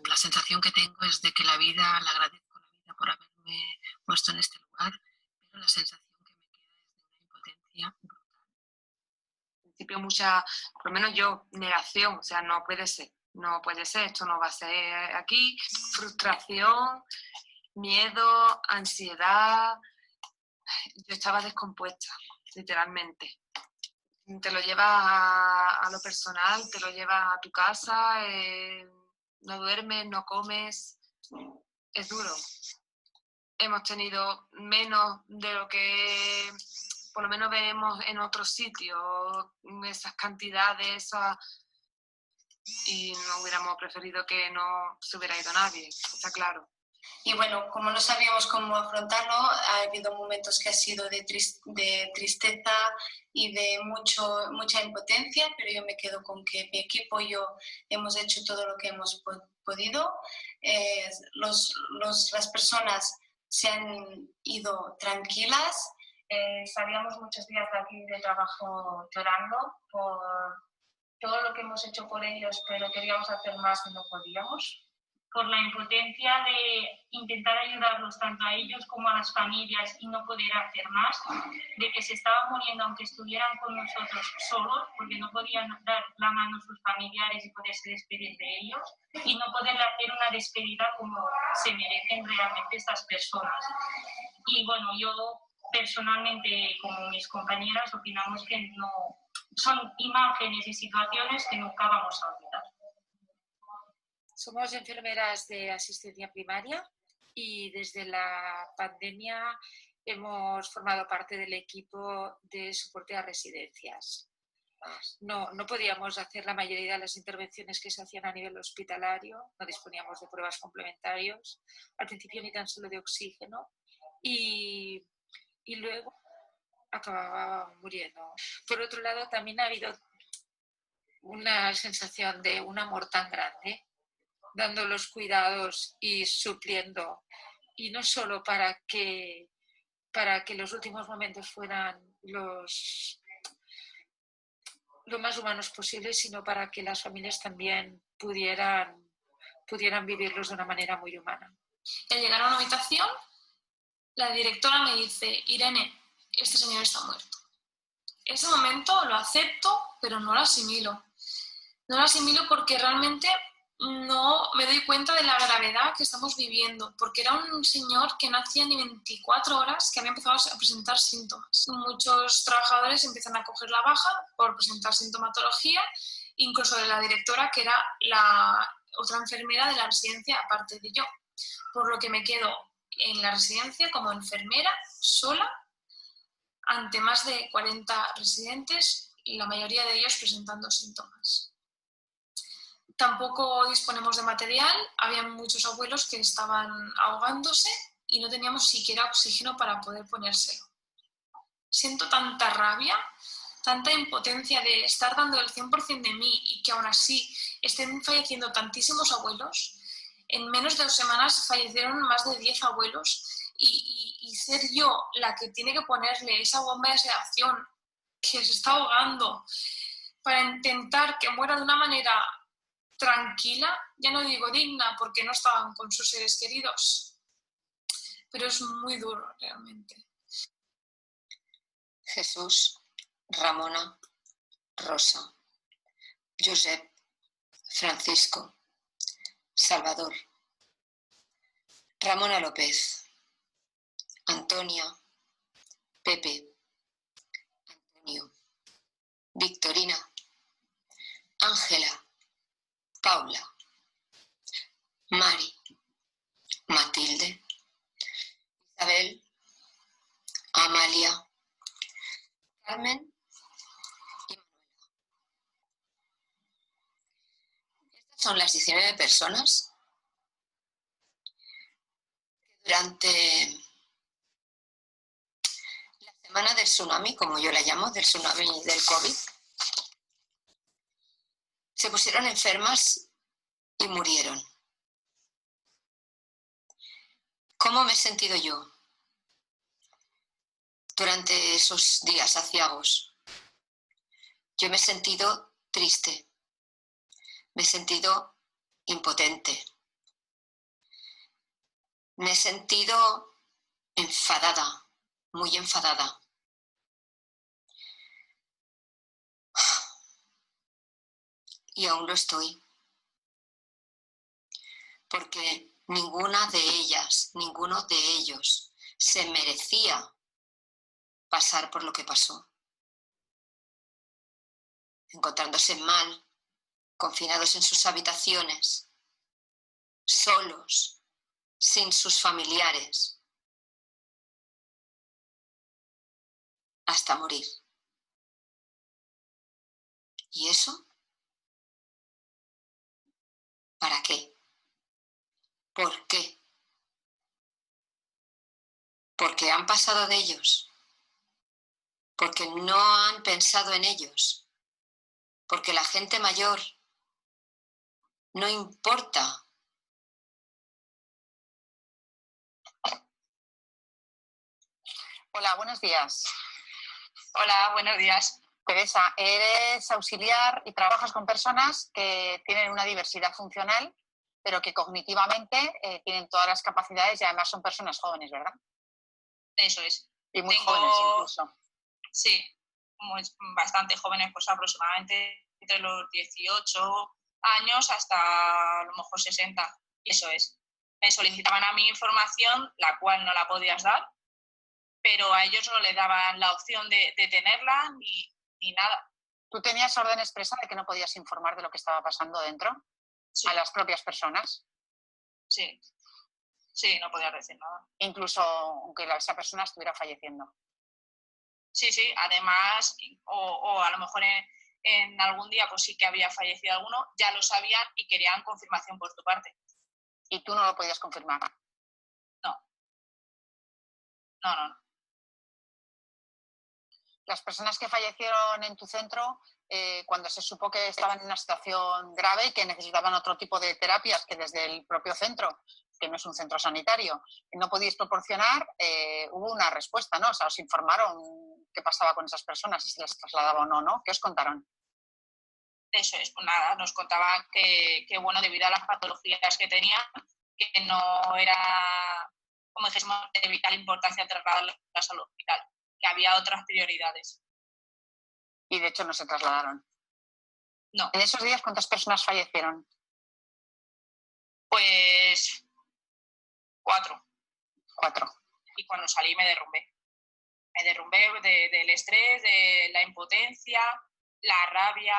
la sensación que tengo es de que la vida, le agradezco a la vida por haberme puesto en este lugar, pero la sensación que me queda es de una impotencia brutal. Al principio mucha, por lo menos yo, negación, o sea, no puede ser, esto no va a ser aquí, frustración, miedo, ansiedad, yo estaba descompuesta, literalmente. Te lo llevas a lo personal, te lo llevas a tu casa, no duermes, no comes, es duro. Hemos tenido menos de lo que por lo menos vemos en otros sitios, esas cantidades, y no hubiéramos preferido que no se hubiera ido nadie, está claro. Y bueno, como no sabíamos cómo afrontarlo, ha habido momentos que ha sido de tristeza y de mucha impotencia, pero yo me quedo con que mi equipo y yo hemos hecho todo lo que hemos podido. Las personas se han ido tranquilas. Salíamos muchos días de aquí de trabajo llorando por todo lo que hemos hecho por ellos, pero queríamos hacer más y no podíamos. Por la impotencia de intentar ayudarlos tanto a ellos como a las familias y no poder hacer más, de que se estaban muriendo aunque estuvieran con nosotros solos, porque no podían dar la mano a sus familiares y poderse despedir de ellos, y no poder hacer una despedida como se merecen realmente estas personas. Y bueno, yo personalmente, como mis compañeras, opinamos que no son imágenes y situaciones que nunca vamos a olvidar. Somos enfermeras de asistencia primaria y desde la pandemia hemos formado parte del equipo de soporte a residencias. No podíamos hacer la mayoría de las intervenciones que se hacían a nivel hospitalario, no disponíamos de pruebas complementarias, al principio ni tan solo de oxígeno y luego acababa muriendo. Por otro lado, también ha habido una sensación de un amor tan grande, dando los cuidados y supliendo, y no solo para que los últimos momentos fueran lo más humanos posible, sino para que las familias también pudieran vivirlos de una manera muy humana. Al llegar a una habitación, la directora me dice: Irene, este señor está muerto. Ese momento lo acepto, pero no lo asimilo. No lo asimilo porque realmente no me doy cuenta de la gravedad que estamos viviendo, porque era un señor que no hacía ni 24 horas que había empezado a presentar síntomas. Muchos trabajadores empiezan a coger la baja por presentar sintomatología, incluso de la directora, que era la otra enfermera de la residencia, aparte de yo. Por lo que me quedo en la residencia como enfermera, sola, ante más de 40 residentes y la mayoría de ellos presentando síntomas. Tampoco disponemos de material, había muchos abuelos que estaban ahogándose y no teníamos siquiera oxígeno para poder ponérselo. Siento tanta rabia, tanta impotencia de estar dando el 100% de mí y que aún así estén falleciendo tantísimos abuelos. En menos de 2 semanas fallecieron más de 10 abuelos y ser yo la que tiene que ponerle esa bomba de sedación que se está ahogando para intentar que muera de una manera tranquila, ya no digo digna porque no estaban con sus seres queridos, pero es muy duro realmente. Jesús, Ramona, Rosa, Josep, Francisco, Salvador, Ramona López, Antonia, Pepe, Antonio, Victorina, Ángela, Paula, Mari, Matilde, Isabel, Amalia, Carmen y Manuela. Estas son las 19 personas que durante la semana del tsunami, como yo la llamo, del tsunami del COVID, se pusieron enfermas y murieron. ¿Cómo me he sentido yo durante esos días aciagos? Yo me he sentido triste, me he sentido impotente, me he sentido enfadada, muy enfadada. Y aún lo estoy, porque ninguna de ellas, ninguno de ellos se merecía pasar por lo que pasó. Encontrándose mal, confinados en sus habitaciones, solos, sin sus familiares, hasta morir. ¿Y eso? ¿Para qué? ¿Por qué? Porque han pasado de ellos, porque no han pensado en ellos, porque la gente mayor no importa. Hola, buenos días. Hola, buenos días. Teresa, eres auxiliar y trabajas con personas que tienen una diversidad funcional, pero que cognitivamente tienen todas las capacidades y además son personas jóvenes, ¿verdad? Eso es. Y muy jóvenes incluso. Sí, bastante jóvenes, pues aproximadamente entre los 18 años hasta a lo mejor 60. Y eso es. Me solicitaban a mí información, la cual no la podías dar, pero a ellos no les daban la opción de tenerla ni nada. ¿Tú tenías orden expresa de que no podías informar de lo que estaba pasando dentro? Sí. ¿A las propias personas? Sí. Sí, no podías decir nada. Incluso aunque esa persona estuviera falleciendo. Sí, sí. Además, o a lo mejor en algún día pues sí que había fallecido alguno, ya lo sabían y querían confirmación por tu parte. ¿Y tú no lo podías confirmar? No. No. Las personas que fallecieron en tu centro, cuando se supo que estaban en una situación grave y que necesitaban otro tipo de terapias que desde el propio centro, que no es un centro sanitario, no podíais proporcionar, hubo una respuesta, ¿no? O sea, os informaron qué pasaba con esas personas, si se las trasladaba o no, ¿no? ¿Qué os contaron? Eso es, pues nada, nos contaban que bueno, debido a las patologías que tenían, que no era, como dijésemos, de vital importancia trasladarlas al hospital. que había otras prioridades. Y de hecho no se trasladaron. No. ¿En esos días cuántas personas fallecieron? Pues 4. 4. Y cuando salí me derrumbé. Me derrumbé del estrés, de la impotencia, la rabia,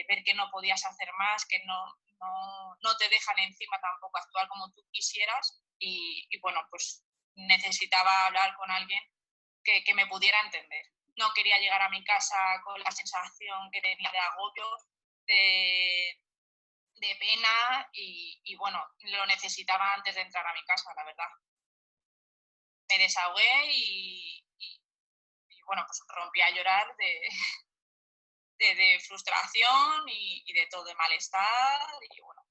ver que no podías hacer más, que no te dejan encima tampoco actuar como tú quisieras. Y bueno, pues necesitaba hablar con alguien que me pudiera entender. No quería llegar a mi casa con la sensación que tenía de agobio, de pena y bueno, lo necesitaba antes de entrar a mi casa, la verdad. Me desahogué y bueno, pues rompí a llorar de frustración y de todo, de malestar y bueno,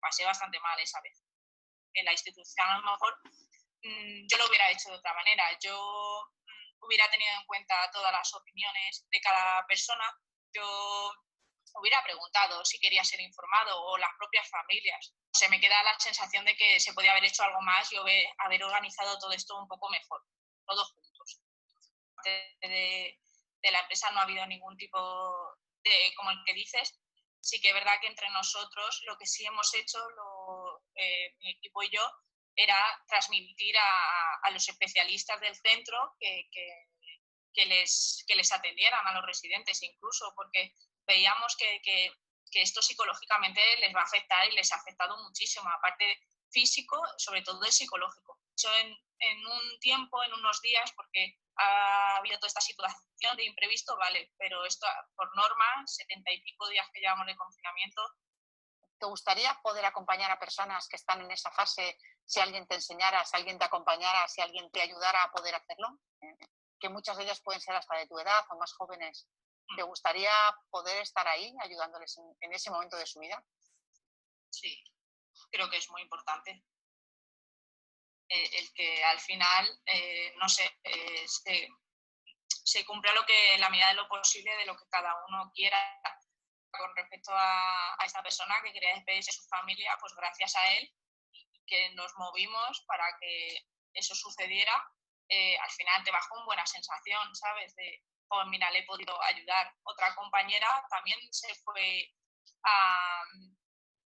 pasé bastante mal esa vez. En la institución a lo mejor yo lo hubiera hecho de otra manera, yo hubiera tenido en cuenta todas las opiniones de cada persona, yo hubiera preguntado si quería ser informado o las propias familias. Se me queda la sensación de que se podía haber hecho algo más y haber organizado todo esto un poco mejor, todos juntos. De la empresa no ha habido ningún tipo de, como el que dices, sí que es verdad que entre nosotros lo que sí hemos hecho, mi equipo y yo, era transmitir a los especialistas del centro que les atendieran a los residentes incluso, porque veíamos que esto psicológicamente les va a afectar y les ha afectado muchísimo, aparte físico, sobre todo el psicológico. Eso en un tiempo, en unos días, porque ha habido toda esta situación de imprevisto, vale, pero esto por norma, 70 y pico días que llevamos de confinamiento. ¿Te gustaría poder acompañar a personas que están en esa fase, si alguien te enseñara, si alguien te acompañara, si alguien te ayudara a poder hacerlo? Que muchas de ellas pueden ser hasta de tu edad o más jóvenes. ¿Te gustaría poder estar ahí ayudándoles en ese momento de su vida? Sí, creo que es muy importante. El que al final, no sé, se cumpla en la medida de lo posible de lo que cada uno quiera. Con respecto a esta persona que quería despedirse de su familia, pues gracias a él que nos movimos para que eso sucediera, al final te bajó una buena sensación, ¿sabes? De, oh, mira, le he podido ayudar. Otra compañera también se fue a...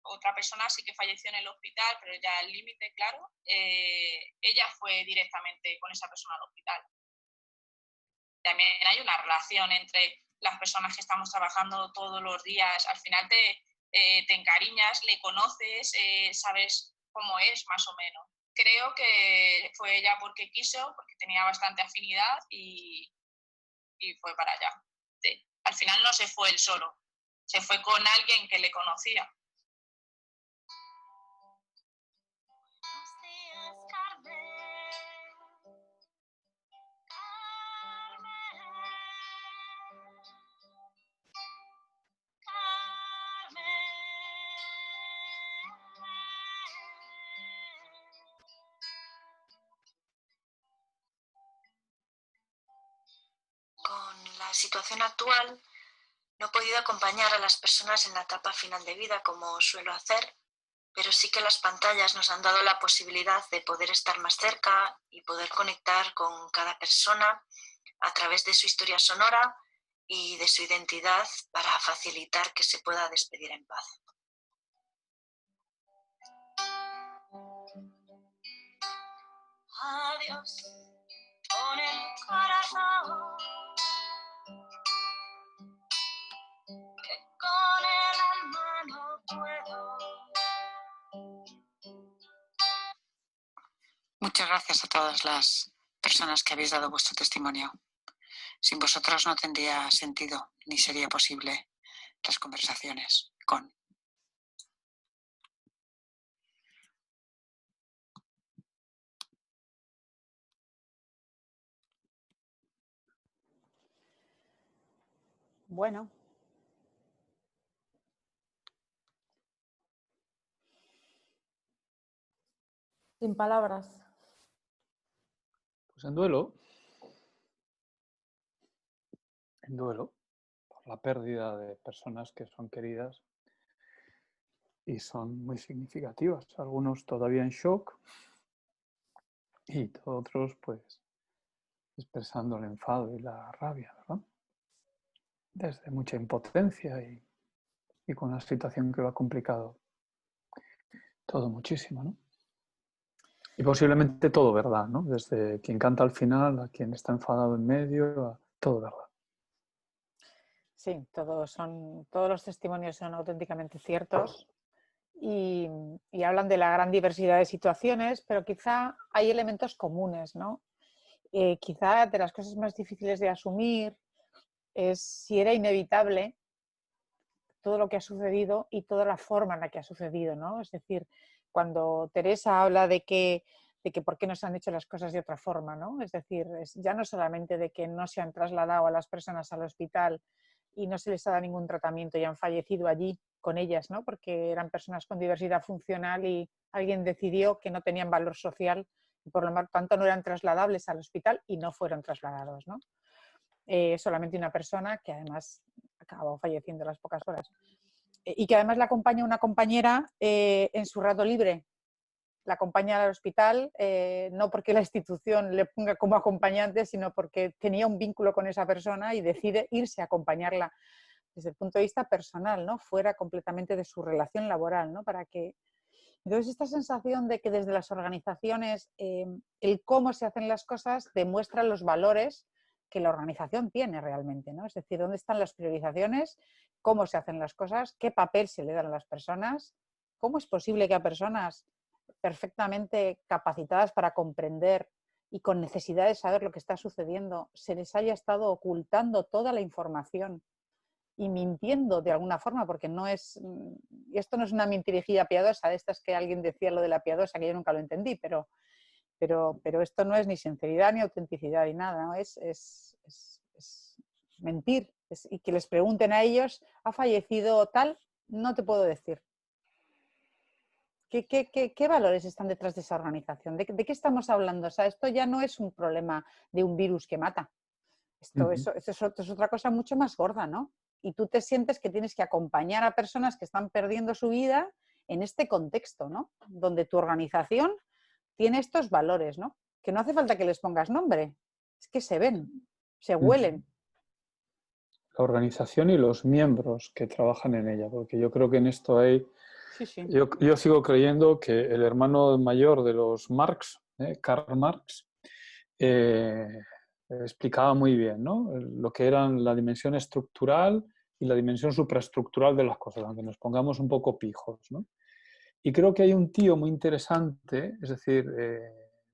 Otra persona sí que falleció en el hospital, pero ya al límite, claro, ella fue directamente con esa persona al hospital. También hay una relación entre las personas que estamos trabajando todos los días. Al final te encariñas, le conoces, sabes cómo es más o menos. Creo que fue ella porque quiso, porque tenía bastante afinidad y fue para allá. Sí. Al final no se fue él solo, se fue con alguien que le conocía. Con la situación actual no he podido acompañar a las personas en la etapa final de vida como suelo hacer, pero sí que las pantallas nos han dado la posibilidad de poder estar más cerca y poder conectar con cada persona a través de su historia sonora y de su identidad para facilitar que se pueda despedir en paz. Adiós con el corazón, que con el alma no puedo. Muchas gracias a todas las personas que habéis dado vuestro testimonio. Sin vosotras no tendría sentido ni sería posible las conversaciones con. Bueno. Sin palabras. Pues en duelo por la pérdida de personas que son queridas y son muy significativas. Algunos todavía en shock y otros pues expresando el enfado y la rabia, ¿verdad? Desde mucha impotencia y con una situación que lo ha complicado todo muchísimo, ¿no? Y posiblemente todo verdad, ¿no? Desde quien canta al final a quien está enfadado en medio, a todo verdad. Sí, todos los testimonios son auténticamente ciertos y hablan de la gran diversidad de situaciones, pero quizá hay elementos comunes, ¿no? Quizá de las cosas más difíciles de asumir es si era inevitable todo lo que ha sucedido y toda la forma en la que ha sucedido, ¿no? Es decir, cuando Teresa habla de que por qué no se han hecho las cosas de otra forma, ¿no? Es decir, ya no solamente de que no se han trasladado a las personas al hospital y no se les ha dado ningún tratamiento y han fallecido allí con ellas, ¿no? Porque eran personas con diversidad funcional y alguien decidió que no tenían valor social y por lo tanto no eran trasladables al hospital y no fueron trasladados, ¿no? Solamente una persona que además acabó falleciendo a las pocas horas. Y que además la acompaña una compañera en su rato libre. La acompaña al hospital, no porque la institución le ponga como acompañante, sino porque tenía un vínculo con esa persona y decide irse a acompañarla desde el punto de vista personal, ¿no? Fuera completamente de su relación laboral, ¿no? Para que... Entonces, esta sensación de que desde las organizaciones el cómo se hacen las cosas demuestra los valores que la organización tiene realmente, ¿no? Es decir, dónde están las priorizaciones, cómo se hacen las cosas, qué papel se le dan a las personas, cómo es posible que a personas perfectamente capacitadas para comprender y con necesidad de saber lo que está sucediendo, se les haya estado ocultando toda la información y mintiendo de alguna forma, porque no es, y esto no es una mentirijilla piadosa, de estas que alguien decía lo de la piadosa, que yo nunca lo entendí, pero esto no es ni sinceridad ni autenticidad ni nada, ¿no? Es mentir. Y que les pregunten a ellos, ¿ha fallecido tal? No te puedo decir. ¿Qué valores están detrás de esa organización? ¿De qué estamos hablando? O sea, esto ya no es un problema de un virus que mata. Esto es otra cosa mucho más gorda, ¿no? Y tú te sientes que tienes que acompañar a personas que están perdiendo su vida en este contexto, ¿no? Donde tu organización tiene estos valores, ¿no? Que no hace falta que les pongas nombre, es que se ven, se huelen. La organización y los miembros que trabajan en ella, porque yo creo que en esto hay... Sí, sí. Yo sigo creyendo que el hermano mayor de los Marx, Karl Marx, explicaba muy bien, ¿no? Lo que eran la dimensión estructural y la dimensión supraestructural de las cosas, aunque nos pongamos un poco pijos, ¿no? Y creo que hay un tío muy interesante, es decir,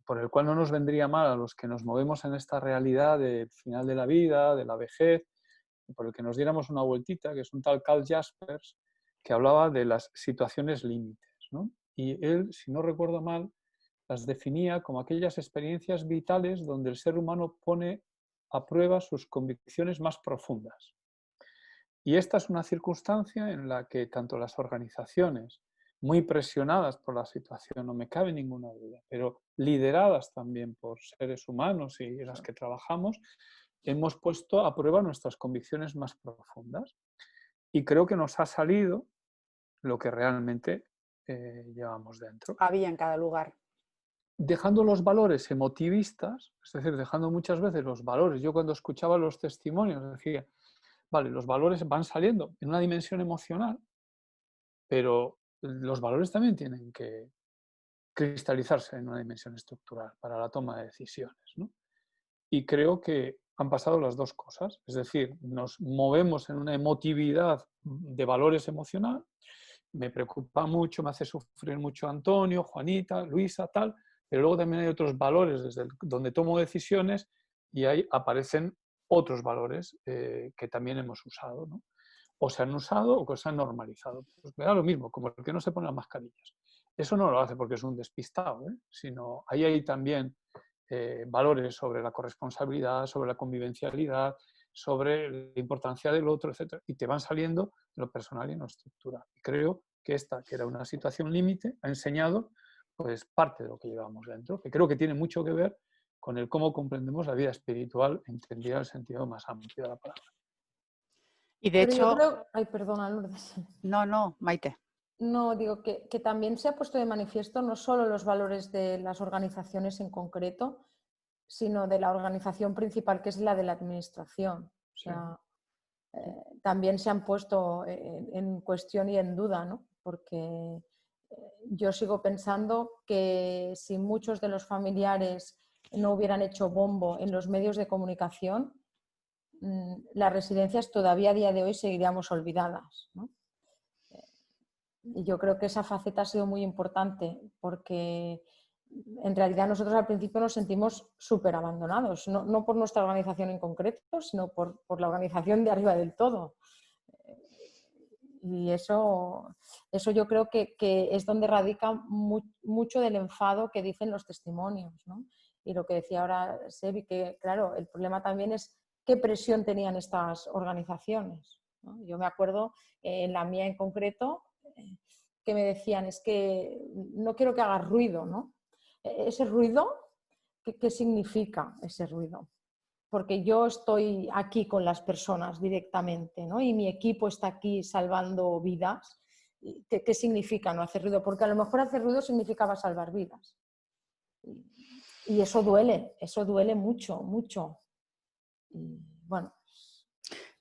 por el cual no nos vendría mal a los que nos movemos en esta realidad del final de la vida, de la vejez, por el que nos diéramos una vueltita, que es un tal Karl Jaspers, que hablaba de las situaciones límites, ¿no? Y él, si no recuerdo mal, las definía como aquellas experiencias vitales donde el ser humano pone a prueba sus convicciones más profundas. Y esta es una circunstancia en la que tanto las organizaciones, muy presionadas por la situación, no me cabe ninguna duda, pero lideradas también por seres humanos y las que trabajamos, hemos puesto a prueba nuestras convicciones más profundas. Y creo que nos ha salido lo que realmente llevamos dentro. Había en cada lugar. Dejando los valores emotivistas, es decir, dejando muchas veces los valores. Yo cuando escuchaba los testimonios decía, vale, los valores van saliendo en una dimensión emocional, pero los valores también tienen que cristalizarse en una dimensión estructural para la toma de decisiones, ¿no? Y creo que han pasado las dos cosas, es decir, nos movemos en una emotividad de valores emocional, me preocupa mucho, me hace sufrir mucho Antonio, Juanita, Luisa, tal, pero luego también hay otros valores desde donde tomo decisiones y ahí aparecen otros valores que también hemos usado, ¿no? O se han usado o que se han normalizado. Pues me da lo mismo, como el que no se pone las mascarillas. Eso no lo hace porque es un despistado, sino ahí hay también valores sobre la corresponsabilidad, sobre la convivencialidad, sobre la importancia del otro, etc. Y te van saliendo en lo personal y en lo estructural. Y creo que esta, que era una situación límite, ha enseñado pues, parte de lo que llevamos dentro, que creo que tiene mucho que ver con el cómo comprendemos la vida espiritual, entendida en el sentido más amplio de la palabra. Y de hecho... Ay, perdona, Lourdes. No, Maite. No, digo que también se ha puesto de manifiesto no solo los valores de las organizaciones en concreto, sino de la organización principal, que es la de la administración. O sea, también se han puesto en cuestión y en duda, ¿no? Porque yo sigo pensando que si muchos de los familiares no hubieran hecho bombo en los medios de comunicación, las residencias todavía a día de hoy seguiríamos olvidadas, ¿no? Y yo creo que esa faceta ha sido muy importante porque en realidad nosotros al principio nos sentimos súper abandonados, no por nuestra organización en concreto, sino por la organización de arriba del todo. Y eso yo creo que es donde radica mucho del enfado que dicen los testimonios, ¿no? Y lo que decía ahora Sebi, que claro, el problema también es qué presión tenían estas organizaciones, ¿no? Yo me acuerdo en la mía en concreto que me decían, es que no quiero que hagas ruido, ¿no? Ese ruido, ¿qué significa ese ruido? Porque yo estoy aquí con las personas directamente, ¿no? Y mi equipo está aquí salvando vidas. ¿Qué significa no hacer ruido? Porque a lo mejor hacer ruido significaba salvar vidas. Y eso duele mucho, mucho. Y bueno.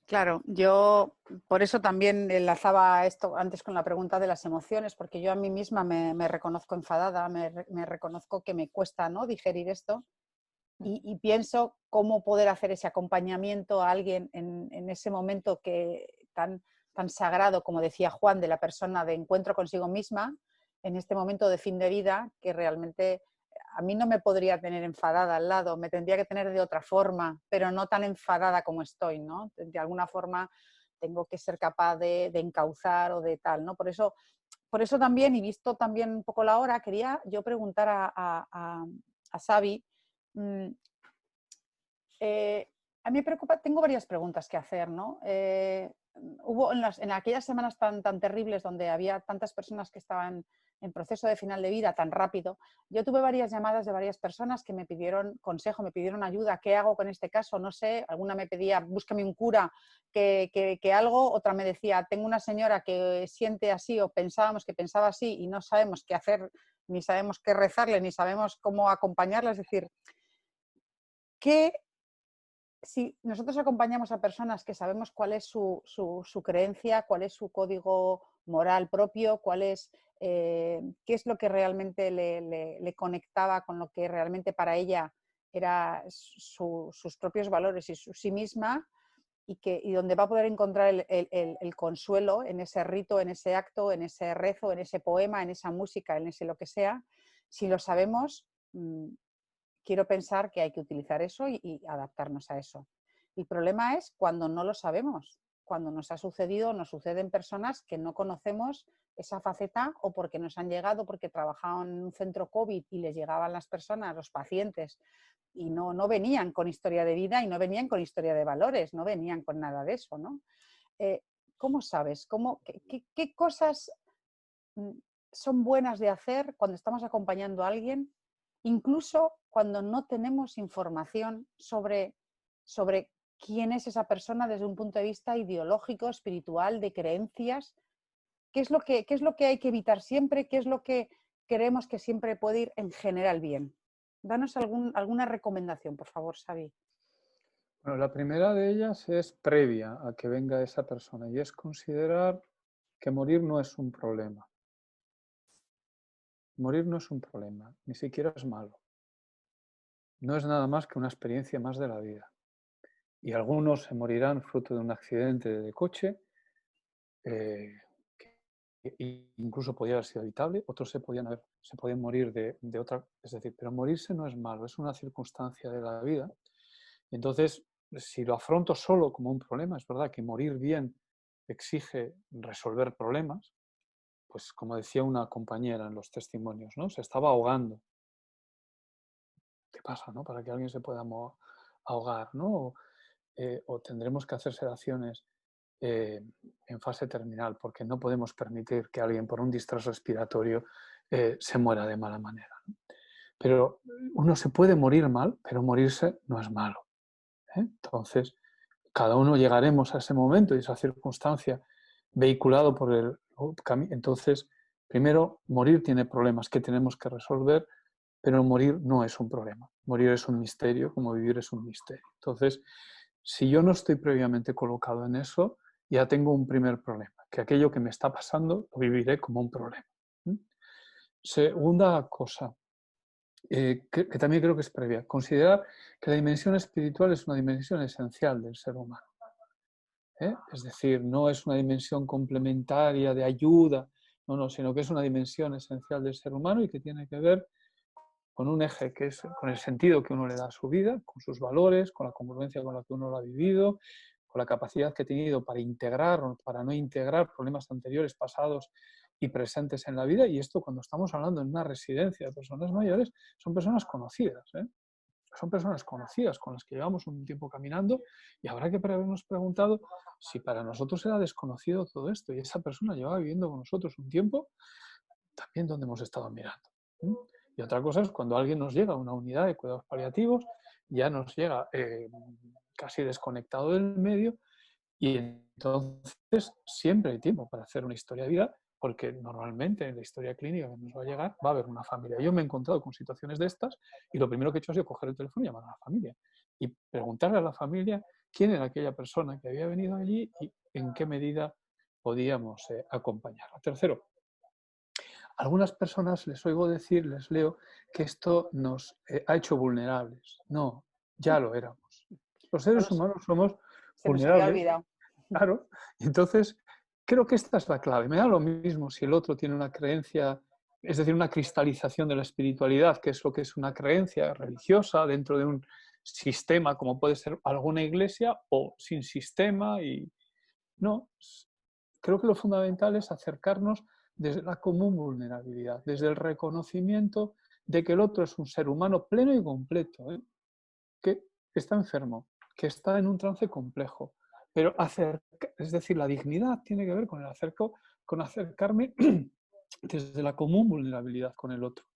Claro, yo por eso también enlazaba esto antes con la pregunta de las emociones, porque yo a mí misma me reconozco enfadada, me reconozco que me cuesta, ¿no?, digerir esto. Y pienso cómo poder hacer ese acompañamiento a alguien en ese momento tan sagrado, como decía Juan, de la persona de encuentro consigo misma, en este momento de fin de vida, que realmente a mí no me podría tener enfadada al lado, me tendría que tener de otra forma, pero no tan enfadada como estoy, ¿no? De alguna forma tengo que ser capaz de encauzar o de tal, ¿no? Por eso también, y visto también un poco la hora, quería yo preguntar a Xavi. A mí me preocupa, tengo varias preguntas que hacer, ¿no? Hubo en aquellas semanas tan terribles donde había tantas personas que estaban en proceso de final de vida tan rápido, yo tuve varias llamadas de varias personas que me pidieron consejo, me pidieron ayuda, ¿qué hago con este caso? No sé, alguna me pedía, búscame un cura, que algo, otra me decía, tengo una señora que siente así o pensábamos que pensaba así y no sabemos qué hacer, ni sabemos qué rezarle, ni sabemos cómo acompañarla, es decir, si nosotros acompañamos a personas que sabemos cuál es su creencia, cuál es su código moral propio, qué es lo que realmente le conectaba con lo que realmente para ella era sus propios valores y sí misma, y donde va a poder encontrar el consuelo en ese rito, en ese acto, en ese rezo, en ese poema, en esa música, en ese lo que sea, si lo sabemos, quiero pensar que hay que utilizar eso y adaptarnos a eso. El problema es cuando no lo sabemos, cuando nos ha sucedido, nos suceden personas que no conocemos esa faceta o porque nos han llegado, porque trabajaban en un centro COVID y les llegaban las personas, los pacientes, y no venían con historia de vida y no venían con historia de valores, no venían con nada de eso, ¿no? ¿Cómo sabes? ¿Qué cosas son buenas de hacer cuando estamos acompañando a alguien, incluso cuando no tenemos información sobre quién es esa persona desde un punto de vista ideológico, espiritual, de creencias? ¿Qué es lo que hay que evitar siempre? ¿Qué es lo que creemos que siempre puede ir en general bien? Danos alguna recomendación, por favor, Xavi. Bueno, la primera de ellas es previa a que venga esa persona y es considerar que morir no es un problema. Morir no es un problema, ni siquiera es malo. No es nada más que una experiencia más de la vida. Y algunos se morirán fruto de un accidente de coche, que incluso podría haber sido evitable, otros se podían morir de otra, es decir, pero morirse no es malo, es una circunstancia de la vida. Y entonces, si lo afronto solo como un problema, es verdad que morir bien exige resolver problemas, pues como decía una compañera en los testimonios, ¿no? Se estaba ahogando. ¿Qué pasa, no? Para que alguien se pueda ahogar, ¿no? O tendremos que hacer sedaciones en fase terminal, porque no podemos permitir que alguien por un distrés respiratorio se muera de mala manera, ¿no? Pero uno se puede morir mal, pero morirse no es malo, ¿eh? Entonces, cada uno llegaremos a ese momento y esa circunstancia vehiculado por el camino. Entonces, primero, morir tiene problemas que tenemos que resolver pero morir no es un problema. Morir es un misterio, como vivir es un misterio. Entonces, si yo no estoy previamente colocado en eso, ya tengo un primer problema, que aquello que me está pasando lo viviré como un problema. Segunda cosa, que también creo que es previa, considerar que la dimensión espiritual es una dimensión esencial del ser humano. Es decir, no es una dimensión complementaria de ayuda, no, sino que es una dimensión esencial del ser humano y que tiene que ver con un eje que es con el sentido que uno le da a su vida, con sus valores, con la congruencia con la que uno lo ha vivido, con la capacidad que ha tenido para integrar o para no integrar problemas anteriores, pasados y presentes en la vida. Y esto, cuando estamos hablando en una residencia de personas mayores, son personas conocidas, son personas conocidas con las que llevamos un tiempo caminando, y habrá que habernos preguntado si para nosotros era desconocido todo esto y esa persona llevaba viviendo con nosotros un tiempo, también donde hemos estado mirando. Y otra cosa es cuando alguien nos llega a una unidad de cuidados paliativos, ya nos llega casi desconectado del medio, y entonces siempre hay tiempo para hacer una historia de vida, porque normalmente en la historia clínica que nos va a llegar va a haber una familia. Yo me he encontrado con situaciones de estas y lo primero que he hecho ha sido coger el teléfono y llamar a la familia y preguntarle a la familia quién era aquella persona que había venido allí y en qué medida podíamos acompañarla. Tercero, algunas personas les oigo decir, les leo, que esto nos ha hecho vulnerables. No, ya lo éramos. Los seres humanos somos vulnerables. Se nos había olvidado. Claro. Entonces, creo que esta es la clave. Me da lo mismo si el otro tiene una creencia, es decir, una cristalización de la espiritualidad, que es lo que es una creencia religiosa dentro de un sistema, como puede ser alguna iglesia, o sin sistema. Y no, creo que lo fundamental es acercarnos desde la común vulnerabilidad, desde el reconocimiento de que el otro es un ser humano pleno y completo, que está enfermo, que está en un trance complejo. Pero es decir, la dignidad tiene que ver con acercarme desde la común vulnerabilidad con el otro.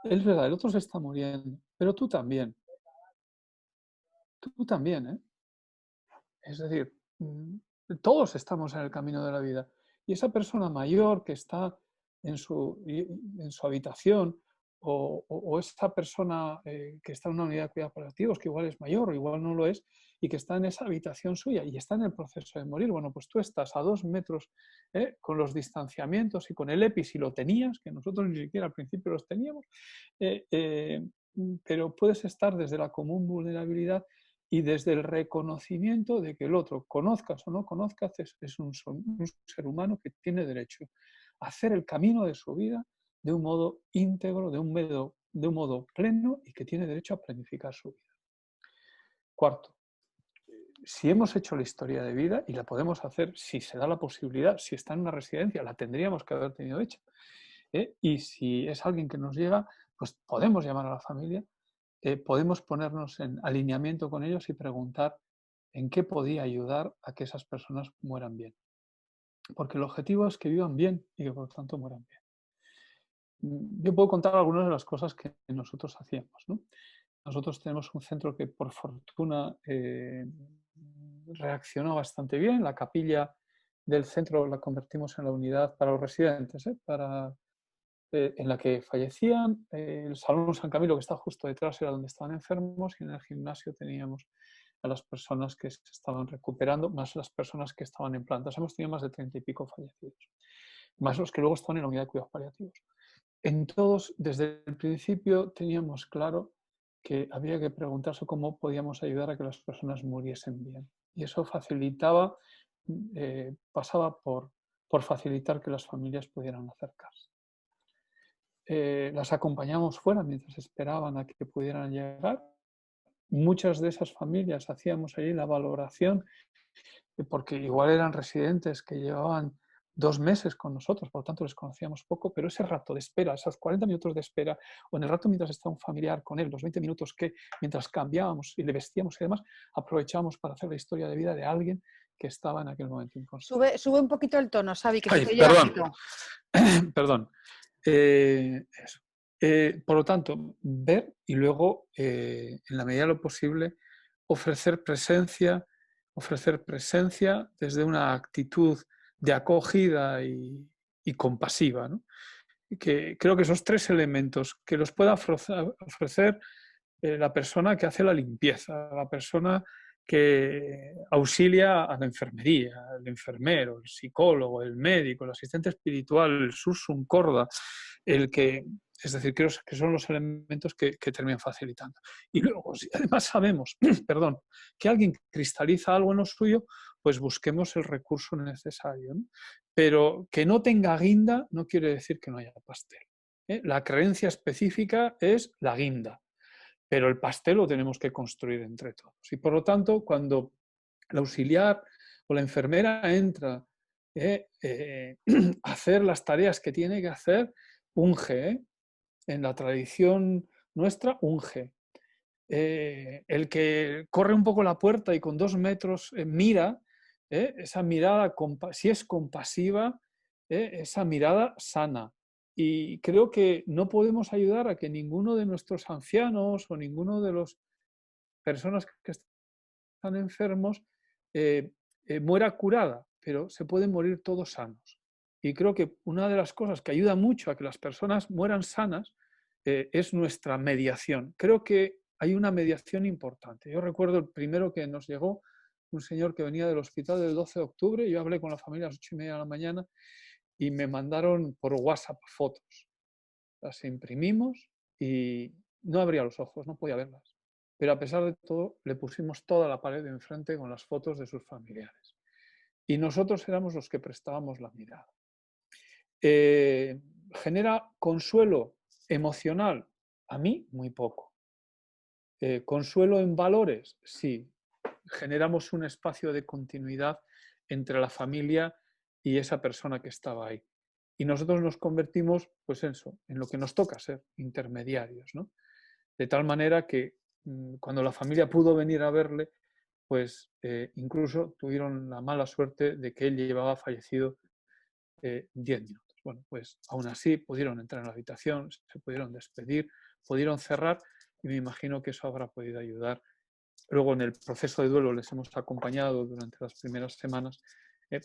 Es verdad, el otro se está muriendo, pero tú también. Tú también, Es decir, todos estamos en el camino de la vida. Y esa persona mayor que está en su habitación, o esa persona que está en una unidad de cuidados paliativos, que igual es mayor o igual no lo es, y que está en esa habitación suya y está en el proceso de morir, bueno, pues tú estás a 2 metros con los distanciamientos y con el EPI, si lo tenías, que nosotros ni siquiera al principio los teníamos, pero puedes estar desde la común vulnerabilidad y desde el reconocimiento de que el otro, conozcas o no conozcas, es un ser humano que tiene derecho a hacer el camino de su vida de un modo íntegro, de un modo pleno, y que tiene derecho a planificar su vida. Cuarto, si hemos hecho la historia de vida, y la podemos hacer si se da la posibilidad, si está en una residencia, la tendríamos que haber tenido hecha. Y si es alguien que nos llega, pues podemos llamar a la familia, podemos ponernos en alineamiento con ellos y preguntar en qué podía ayudar a que esas personas mueran bien. Porque el objetivo es que vivan bien y que por tanto mueran bien. Yo puedo contar algunas de las cosas que nosotros hacíamos, ¿no? Nosotros tenemos un centro que por fortuna reaccionó bastante bien. La capilla del centro la convertimos en la unidad para los residentes, en la que fallecían. El Salón San Camilo, que está justo detrás, era donde estaban enfermos, y en el gimnasio teníamos a las personas que se estaban recuperando, más las personas que estaban en plantas. Hemos tenido más de 30 y pico fallecidos, más los que luego estaban en la unidad de cuidados paliativos. En todos, desde el principio, teníamos claro que había que preguntarse cómo podíamos ayudar a que las personas muriesen bien. Y eso facilitaba, pasaba por facilitar que las familias pudieran acercarse. Las acompañamos fuera mientras esperaban a que pudieran llegar. Muchas de esas familias hacíamos allí la valoración, porque igual eran residentes que llevaban 2 meses con nosotros, por lo tanto les conocíamos poco, pero ese rato de espera, esos 40 minutos de espera, o en el rato mientras estaba un familiar con él, los 20 minutos que mientras cambiábamos y le vestíamos y demás, aprovechábamos para hacer la historia de vida de alguien que estaba en aquel momento inconsciente. Sube un poquito el tono, Xavi, que se te oye perdón. bajito. Perdón. Eso. Por lo tanto, ver y luego, en la medida de lo posible, ofrecer presencia desde una actitud de acogida y compasiva, ¿no? que creo que esos 3 elementos que los pueda ofrecer la persona que hace la limpieza, la persona que auxilia a la enfermería, el enfermero, el psicólogo, el médico, el asistente espiritual, el sursum corda, es decir, creo que son los elementos que terminan facilitando. Y luego, si además sabemos, perdón, que alguien cristaliza algo en lo suyo, pues busquemos el recurso necesario, ¿no? Pero que no tenga guinda no quiere decir que no haya pastel, ¿eh? La creencia específica es la guinda, pero el pastel lo tenemos que construir entre todos. Y por lo tanto, cuando el auxiliar o la enfermera entra a hacer las tareas que tiene que hacer, unge, ¿eh? En la tradición nuestra, unge. El que corre un poco la puerta y con 2 metros mira, esa mirada, si es compasiva, esa mirada sana. Y creo que no podemos ayudar a que ninguno de nuestros ancianos o ninguno de las personas que están enfermos muera curada, pero se pueden morir todos sanos. Y creo que una de las cosas que ayuda mucho a que las personas mueran sanas es nuestra mediación. Creo que hay una mediación importante. Yo recuerdo el primero que nos llegó, un señor que venía del hospital del 12 de octubre, yo hablé con la familia a las 8:30 de la mañana y me mandaron por WhatsApp fotos. Las imprimimos y no abría los ojos, no podía verlas. Pero a pesar de todo, le pusimos toda la pared de enfrente con las fotos de sus familiares. Y nosotros éramos los que prestábamos la mirada. ¿Genera consuelo emocional? A mí, muy poco. ¿Consuelo en valores? Sí. Generamos un espacio de continuidad entre la familia y esa persona que estaba ahí. Y nosotros nos convertimos, pues eso, en lo que nos toca ser, intermediarios, ¿no? De tal manera que cuando la familia pudo venir a verle, pues incluso tuvieron la mala suerte de que él llevaba fallecido 10 minutos. Bueno, pues aún así pudieron entrar en la habitación, se pudieron despedir, pudieron cerrar y me imagino que eso habrá podido ayudar. Luego en el proceso de duelo les hemos acompañado durante las primeras semanas,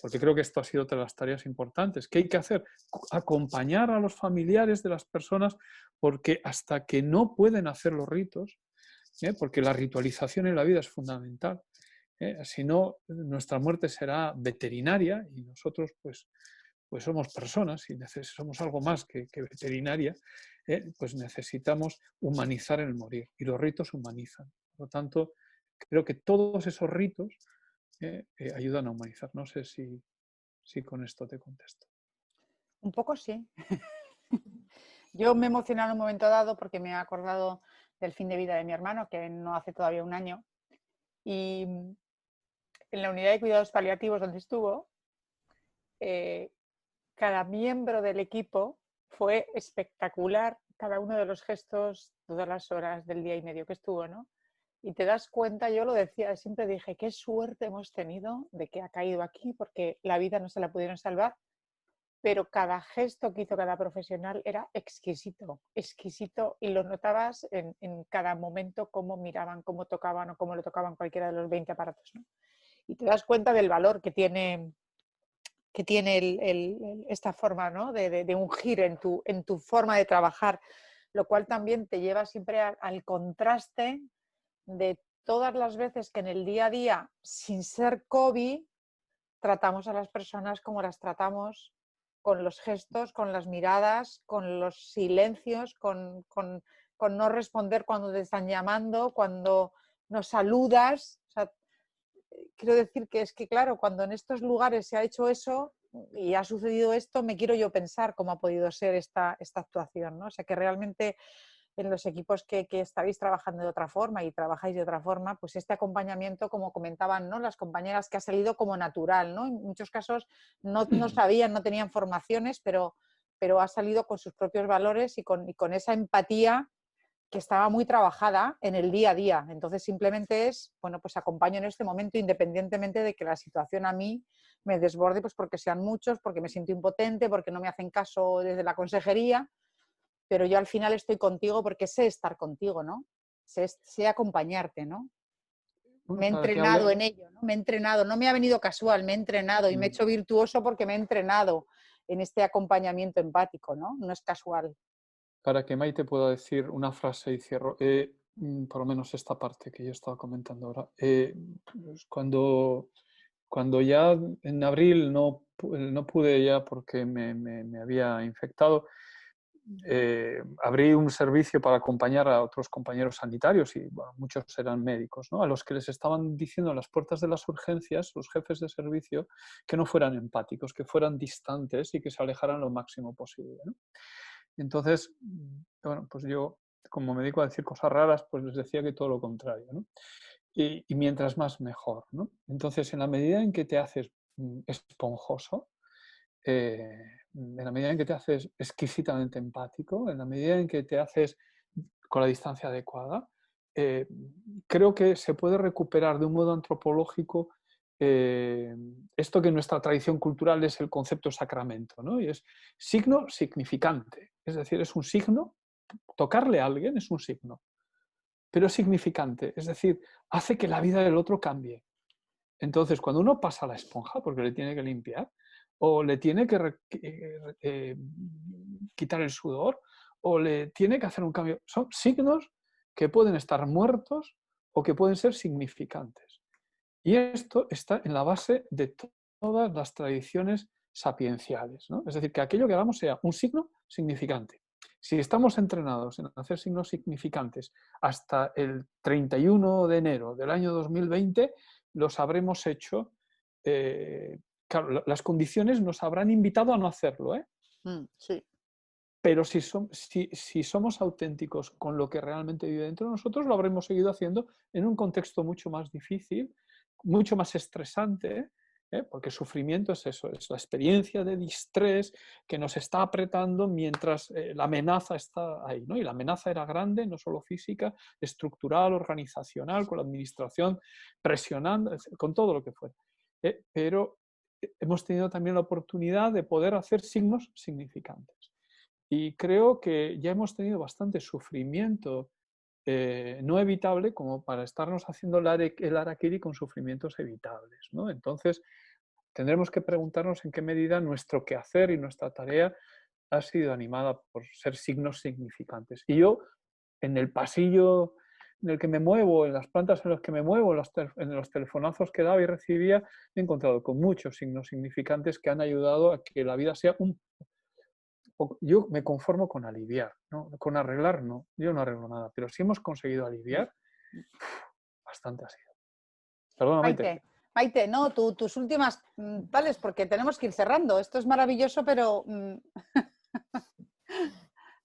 porque creo que esto ha sido otra de las tareas importantes. ¿Qué hay que hacer? Acompañar a los familiares de las personas, porque hasta que no pueden hacer los ritos, porque la ritualización en la vida es fundamental, si no, nuestra muerte será veterinaria y nosotros pues somos personas y somos algo más que veterinaria, pues necesitamos humanizar el morir y los ritos humanizan. Por lo tanto, creo que todos esos ritos ayudan a humanizar. No sé si con esto te contesto. Un poco sí. Yo me he emocionado en un momento dado porque me he acordado del fin de vida de mi hermano, que no hace todavía un año. Y en la unidad de cuidados paliativos donde estuvo, cada miembro del equipo fue espectacular, cada uno de los gestos, todas las horas del día y medio que estuvo, ¿no? Y te das cuenta, yo lo decía, siempre dije, qué suerte hemos tenido de que ha caído aquí, porque la vida no se la pudieron salvar, pero cada gesto que hizo cada profesional era exquisito, exquisito, y lo notabas en cada momento cómo miraban, cómo tocaban o cómo lo tocaban cualquiera de los 20 aparatos, ¿no? Y te das cuenta del valor que tiene esta forma, ¿no? de ungir en tu forma de trabajar, lo cual también te lleva siempre al contraste de todas las veces que en el día a día, sin ser COVID, tratamos a las personas como las tratamos, con los gestos, con las miradas, con los silencios, con no responder cuando te están llamando, cuando nos saludas. O sea, quiero decir que es que, claro, cuando en estos lugares se ha hecho eso y ha sucedido esto, me quiero yo pensar cómo ha podido ser esta actuación, ¿no? O sea, que realmente en los equipos que estáis trabajando de otra forma y trabajáis de otra forma, pues este acompañamiento, como comentaban, ¿no?, las compañeras, que ha salido como natural, ¿no? En muchos casos no sabían, no tenían formaciones, pero ha salido con sus propios valores y con esa empatía que estaba muy trabajada en el día a día. Entonces simplemente es, bueno, pues acompaño en este momento independientemente de que la situación a mí me desborde, pues porque sean muchos, porque me siento impotente, porque no me hacen caso desde la consejería, pero yo al final estoy contigo porque sé estar contigo, ¿no? Sé acompañarte, ¿no? Me he entrenado en ello, ¿no? Me he entrenado, no me ha venido casual, me he entrenado y me he hecho virtuoso porque me he entrenado. en este acompañamiento empático, ¿no? No es casual. Para que Maite pueda decir una frase y cierro, por lo menos esta parte que yo estaba comentando ahora. Pues cuando ya en abril no pude ya porque me había infectado, abrí un servicio para acompañar a otros compañeros sanitarios y bueno, muchos eran médicos, ¿no? A los que les estaban diciendo a las puertas de las urgencias, los jefes de servicio, que no fueran empáticos, que fueran distantes y que se alejaran lo máximo posible, ¿no? Entonces, bueno, pues yo, como me dedico a decir cosas raras, pues les decía que todo lo contrario, ¿no? Y mientras más mejor, ¿no? Entonces, en la medida en que te haces esponjoso, en la medida en que te haces exquisitamente empático, en la medida en que te haces con la distancia adecuada, creo que se puede recuperar de un modo antropológico esto que en nuestra tradición cultural es el concepto sacramento, ¿no? Y es signo significante, es decir, es un signo, tocarle a alguien es un signo, pero es significante, es decir, hace que la vida del otro cambie. Entonces, cuando uno pasa la esponja, porque le tiene que limpiar, o le tiene que quitar el sudor, o le tiene que hacer un cambio, son signos que pueden estar muertos o que pueden ser significantes. Y esto está en la base de todas las tradiciones sapienciales, ¿no? Es decir, que aquello que hagamos sea un signo significante. Si estamos entrenados en hacer signos significantes hasta el 31 de enero del año 2020, los habremos hecho. Claro, las condiciones nos habrán invitado a no hacerlo, ¿eh? Sí. Pero si somos auténticos con lo que realmente vive dentro de nosotros, lo habremos seguido haciendo en un contexto mucho más difícil, mucho más estresante, porque sufrimiento es eso, es la experiencia de distrés que nos está apretando mientras la amenaza está ahí, ¿no? Y la amenaza era grande, no solo física, estructural, organizacional, con la administración presionando, con todo lo que fuera. Pero hemos tenido también la oportunidad de poder hacer signos significantes. Y creo que ya hemos tenido bastante sufrimiento no evitable como para estarnos haciendo el harakiri con sufrimientos evitables, ¿no? Entonces, tendremos que preguntarnos en qué medida nuestro quehacer y nuestra tarea ha sido animada por ser signos significantes. Y yo, en el pasillo en el que me muevo, en las plantas en las que me muevo, en los telefonazos que daba y recibía, he encontrado con muchos signos significantes que han ayudado a que la vida sea un... Yo me conformo con aliviar, ¿no? Con arreglar no, yo no arreglo nada, pero si hemos conseguido aliviar, bastante ha sido. Perdona, Maite. Maite, no, tus últimas tales, porque tenemos que ir cerrando. Esto es maravilloso, pero...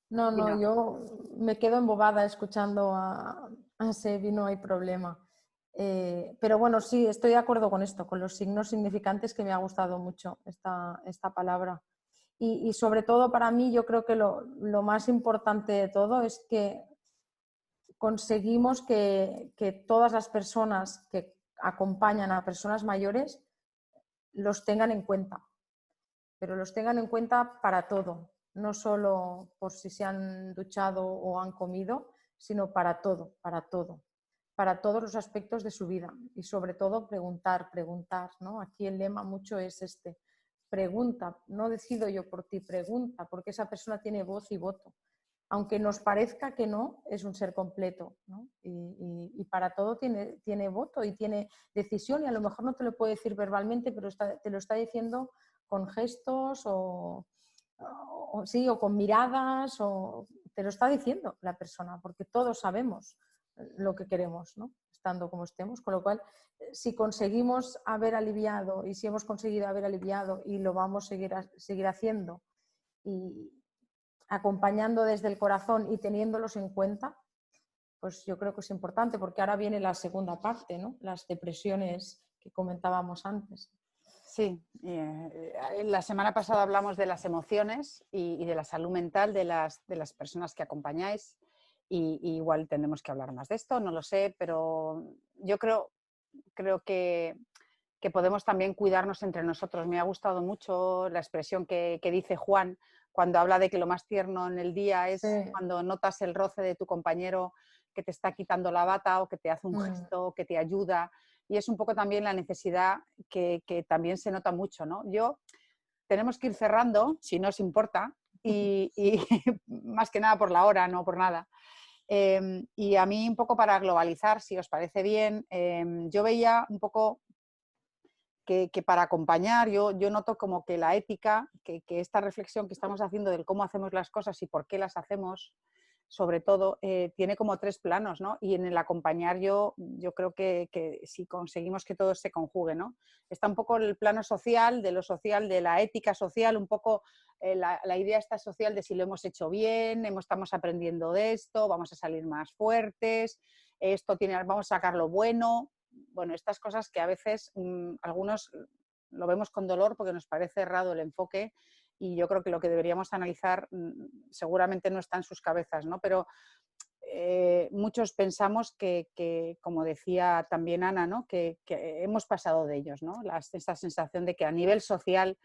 No, yo me quedo embobada escuchando a Sebi, no hay problema. Pero bueno, sí, estoy de acuerdo con esto, con los signos significantes, que me ha gustado mucho esta palabra. Y sobre todo para mí, yo creo que lo más importante de todo es que conseguimos que todas las personas que acompañan a personas mayores los tengan en cuenta, pero los tengan en cuenta para todo, no solo por si se han duchado o han comido, sino para todo, para todos los aspectos de su vida y sobre todo preguntar, ¿no? Aquí el lema mucho es este: pregunta, no decido yo por ti, pregunta, porque esa persona tiene voz y voto. Aunque nos parezca que no, es un ser completo, ¿no? Y para todo tiene voto y tiene decisión, y a lo mejor no te lo puede decir verbalmente, pero te lo está diciendo con gestos o con miradas, o te lo está diciendo la persona, porque todos sabemos lo que queremos, ¿no? Estando como estemos, con lo cual, si conseguimos haber aliviado y si hemos conseguido haber aliviado y lo vamos a seguir haciendo y acompañando desde el corazón y teniéndolos en cuenta, pues yo creo que es importante, porque ahora viene la segunda parte, ¿no? Las depresiones que comentábamos antes. Sí, la semana pasada hablamos de las emociones y de la salud mental de las personas que acompañáis, y igual tendremos que hablar más de esto, no lo sé, pero yo creo que podemos también cuidarnos entre nosotros. Me ha gustado mucho la expresión que dice Juan cuando habla de que lo más tierno en el día es cuando notas el roce de tu compañero que te está quitando la bata o que te hace un gesto, que te ayuda. Y es un poco también la necesidad que también se nota mucho, ¿no? Yo tenemos que ir cerrando, si no os importa, y más que nada por la hora, no por nada. Y a mí un poco para globalizar, si os parece bien, yo veía un poco que para acompañar, yo noto como que la ética, que esta reflexión que estamos haciendo del cómo hacemos las cosas y por qué las hacemos, sobre todo, tiene como 3 planos, ¿no? Y en el acompañar yo creo que si conseguimos que todo se conjugue, ¿no? Está un poco el plano social, de la ética social, un poco la idea está social de si lo hemos hecho bien, estamos aprendiendo de esto, vamos a salir más fuertes, vamos a sacar lo bueno. Bueno, estas cosas que a veces algunos lo vemos con dolor porque nos parece errado el enfoque, y yo creo que lo que deberíamos analizar seguramente no está en sus cabezas, ¿no? Pero muchos pensamos que, como decía también Ana, ¿no? que hemos pasado de ellos, ¿no? Esta sensación de que a nivel social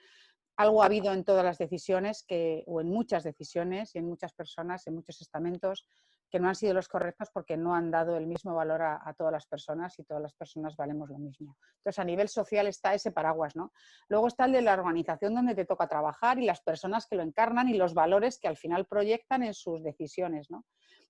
algo ha habido en todas las decisiones, o en muchas decisiones y en muchas personas, en muchos estamentos, que no han sido los correctos porque no han dado el mismo valor a todas las personas, y todas las personas valemos lo mismo. Entonces, a nivel social está ese paraguas, ¿no? Luego está el de la organización donde te toca trabajar y las personas que lo encarnan y los valores que al final proyectan en sus decisiones, ¿no?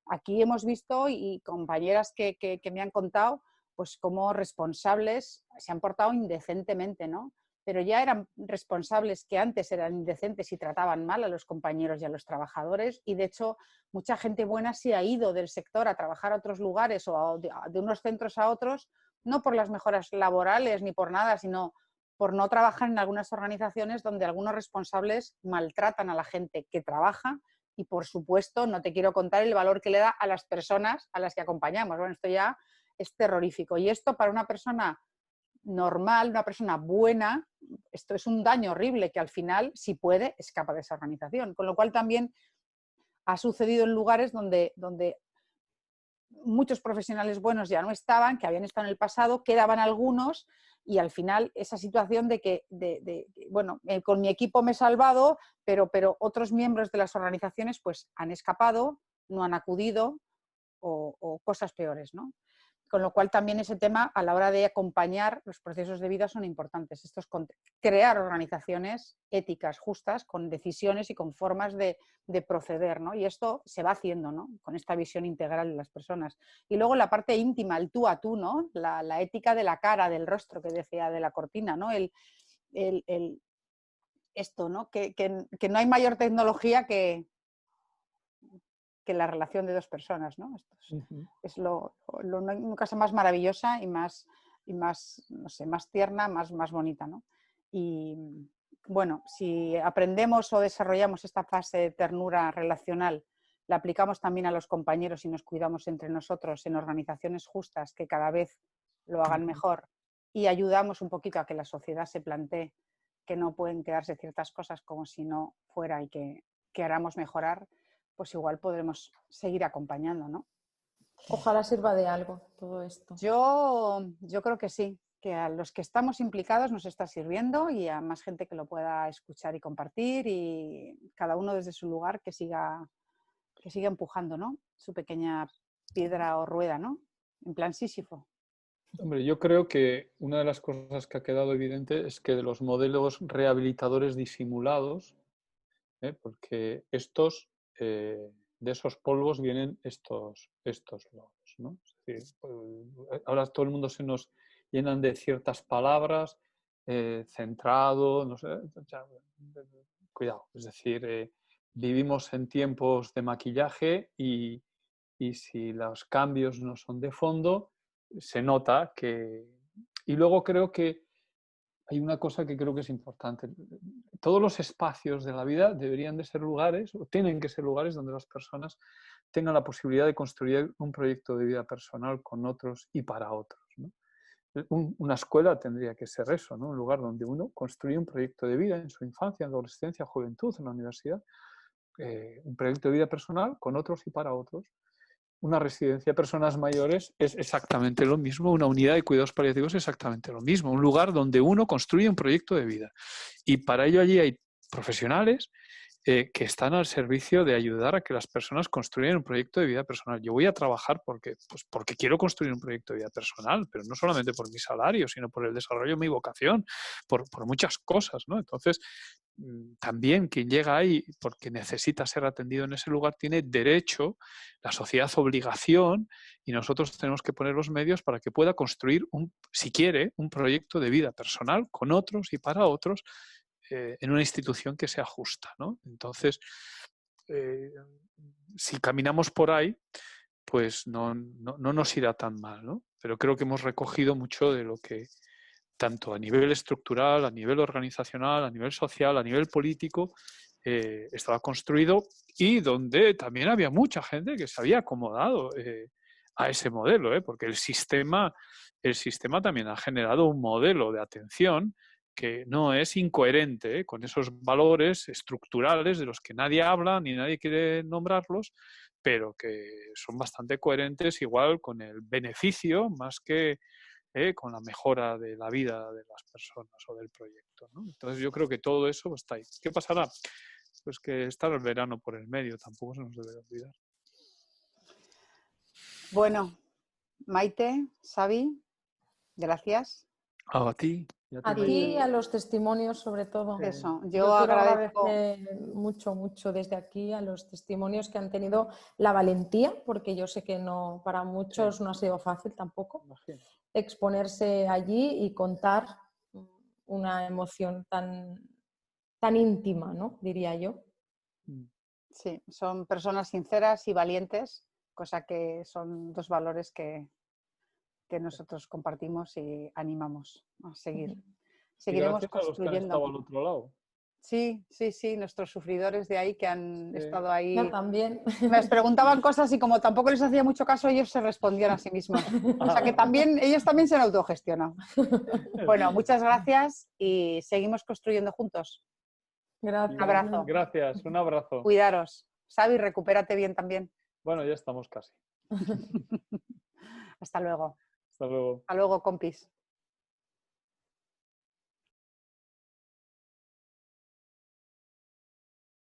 Aquí hemos visto, y compañeras que me han contado, pues cómo responsables se han portado indecentemente, ¿no? Pero ya eran responsables que antes eran indecentes y trataban mal a los compañeros y a los trabajadores, y de hecho mucha gente buena se ha ido del sector a trabajar a otros lugares o de unos centros a otros, no por las mejoras laborales ni por nada, sino por no trabajar en algunas organizaciones donde algunos responsables maltratan a la gente que trabaja y, por supuesto, no te quiero contar el valor que le da a las personas a las que acompañamos. Bueno, esto ya es terrorífico, y esto para una persona normal, una persona buena, esto es un daño horrible que al final, si puede, escapa de esa organización. Con lo cual también ha sucedido en lugares donde muchos profesionales buenos ya no estaban, que habían estado en el pasado, quedaban algunos, y al final esa situación de que, bueno, con mi equipo me he salvado, pero otros miembros de las organizaciones pues han escapado, no han acudido, o cosas peores, ¿no? Con lo cual también ese tema a la hora de acompañar los procesos de vida son importantes. Esto es crear organizaciones éticas, justas, con decisiones y con formas de proceder, ¿no? Y esto se va haciendo, ¿no? Con esta visión integral de las personas. Y luego la parte íntima, el tú a tú, ¿no? La ética de la cara, del rostro, que decía, de la cortina, ¿no? Esto, ¿no? Que no hay mayor tecnología que la relación de 2 personas, ¿no? Esto es una cosa más maravillosa y más, no sé, más tierna, más bonita, ¿no? Y bueno, si aprendemos o desarrollamos esta fase de ternura relacional, la aplicamos también a los compañeros y nos cuidamos entre nosotros en organizaciones justas que cada vez lo hagan mejor, y ayudamos un poquito a que la sociedad se plantee que no pueden quedarse ciertas cosas como si no fuera, y que haramos mejorar, pues igual podremos seguir acompañando, ¿no? Ojalá sirva de algo todo esto. Yo creo que sí, que a los que estamos implicados nos está sirviendo, y a más gente que lo pueda escuchar y compartir, y cada uno desde su lugar que siga empujando, ¿no? Su pequeña piedra o rueda, ¿no? En plan Sísifo. Hombre, yo creo que una de las cosas que ha quedado evidente es que de los modelos rehabilitadores disimulados, porque de esos polvos vienen estos lodos, ¿no? Es decir, ahora todo el mundo se nos llenan de ciertas palabras, centrado, no sé, cuidado, es decir, vivimos en tiempos de maquillaje, y si los cambios no son de fondo, se nota que... Y luego creo que hay una cosa que creo que es importante. Todos los espacios de la vida deberían de ser lugares, o tienen que ser lugares, donde las personas tengan la posibilidad de construir un proyecto de vida personal con otros y para otros, ¿no? Una escuela tendría que ser eso, ¿no? Un lugar donde uno construye un proyecto de vida en su infancia, en la adolescencia, juventud, en la universidad, un proyecto de vida personal con otros y para otros. Una residencia de personas mayores es exactamente lo mismo, una unidad de cuidados paliativos es exactamente lo mismo, un lugar donde uno construye un proyecto de vida. Y para ello allí hay profesionales que están al servicio de ayudar a que las personas construyan un proyecto de vida personal. Yo voy a trabajar porque quiero construir un proyecto de vida personal, pero no solamente por mi salario, sino por el desarrollo de mi vocación, por muchas cosas, ¿no? Entonces, también quien llega ahí porque necesita ser atendido en ese lugar tiene derecho, la sociedad obligación, y nosotros tenemos que poner los medios para que pueda construir, si quiere, un proyecto de vida personal con otros y para otros, en una institución que sea justa, ¿no? Entonces, si caminamos por ahí, pues no nos irá tan mal, ¿no? Pero creo que hemos recogido mucho de lo que, tanto a nivel estructural, a nivel organizacional, a nivel social, a nivel político, estaba construido, y donde también había mucha gente que se había acomodado a ese modelo, porque el sistema también ha generado un modelo de atención que no es incoherente con esos valores estructurales de los que nadie habla ni nadie quiere nombrarlos, pero que son bastante coherentes igual con el beneficio más que con la mejora de la vida de las personas o del proyecto, ¿no? Entonces yo creo que todo eso está ahí. ¿Qué pasará? Pues que está el verano por el medio, tampoco se nos debe olvidar. Bueno, Maite, Xavi, gracias. A ti. A ti y a los testimonios, sobre todo. Eso, yo quiero agradezco agradecer mucho desde aquí a los testimonios que han tenido la valentía, porque yo sé que para muchos no ha sido fácil tampoco exponerse allí y contar una emoción tan íntima, ¿no? Diría yo. Sí, son personas sinceras y valientes, cosa que son dos valores que nosotros compartimos y animamos a seguir. Seguiremos construyendo. Al otro lado. Sí, nuestros sufridores de ahí que han estado ahí. Yo también. Me preguntaban cosas y como tampoco les hacía mucho caso, ellos se respondían a sí mismos. O sea que ellos también se han autogestionado. Bueno, muchas gracias y seguimos construyendo juntos. Gracias. Un abrazo. Gracias, un abrazo. Cuidaros. Xavi, recupérate bien también. Bueno, ya estamos casi. Hasta luego. Hasta luego. Hasta luego, compis.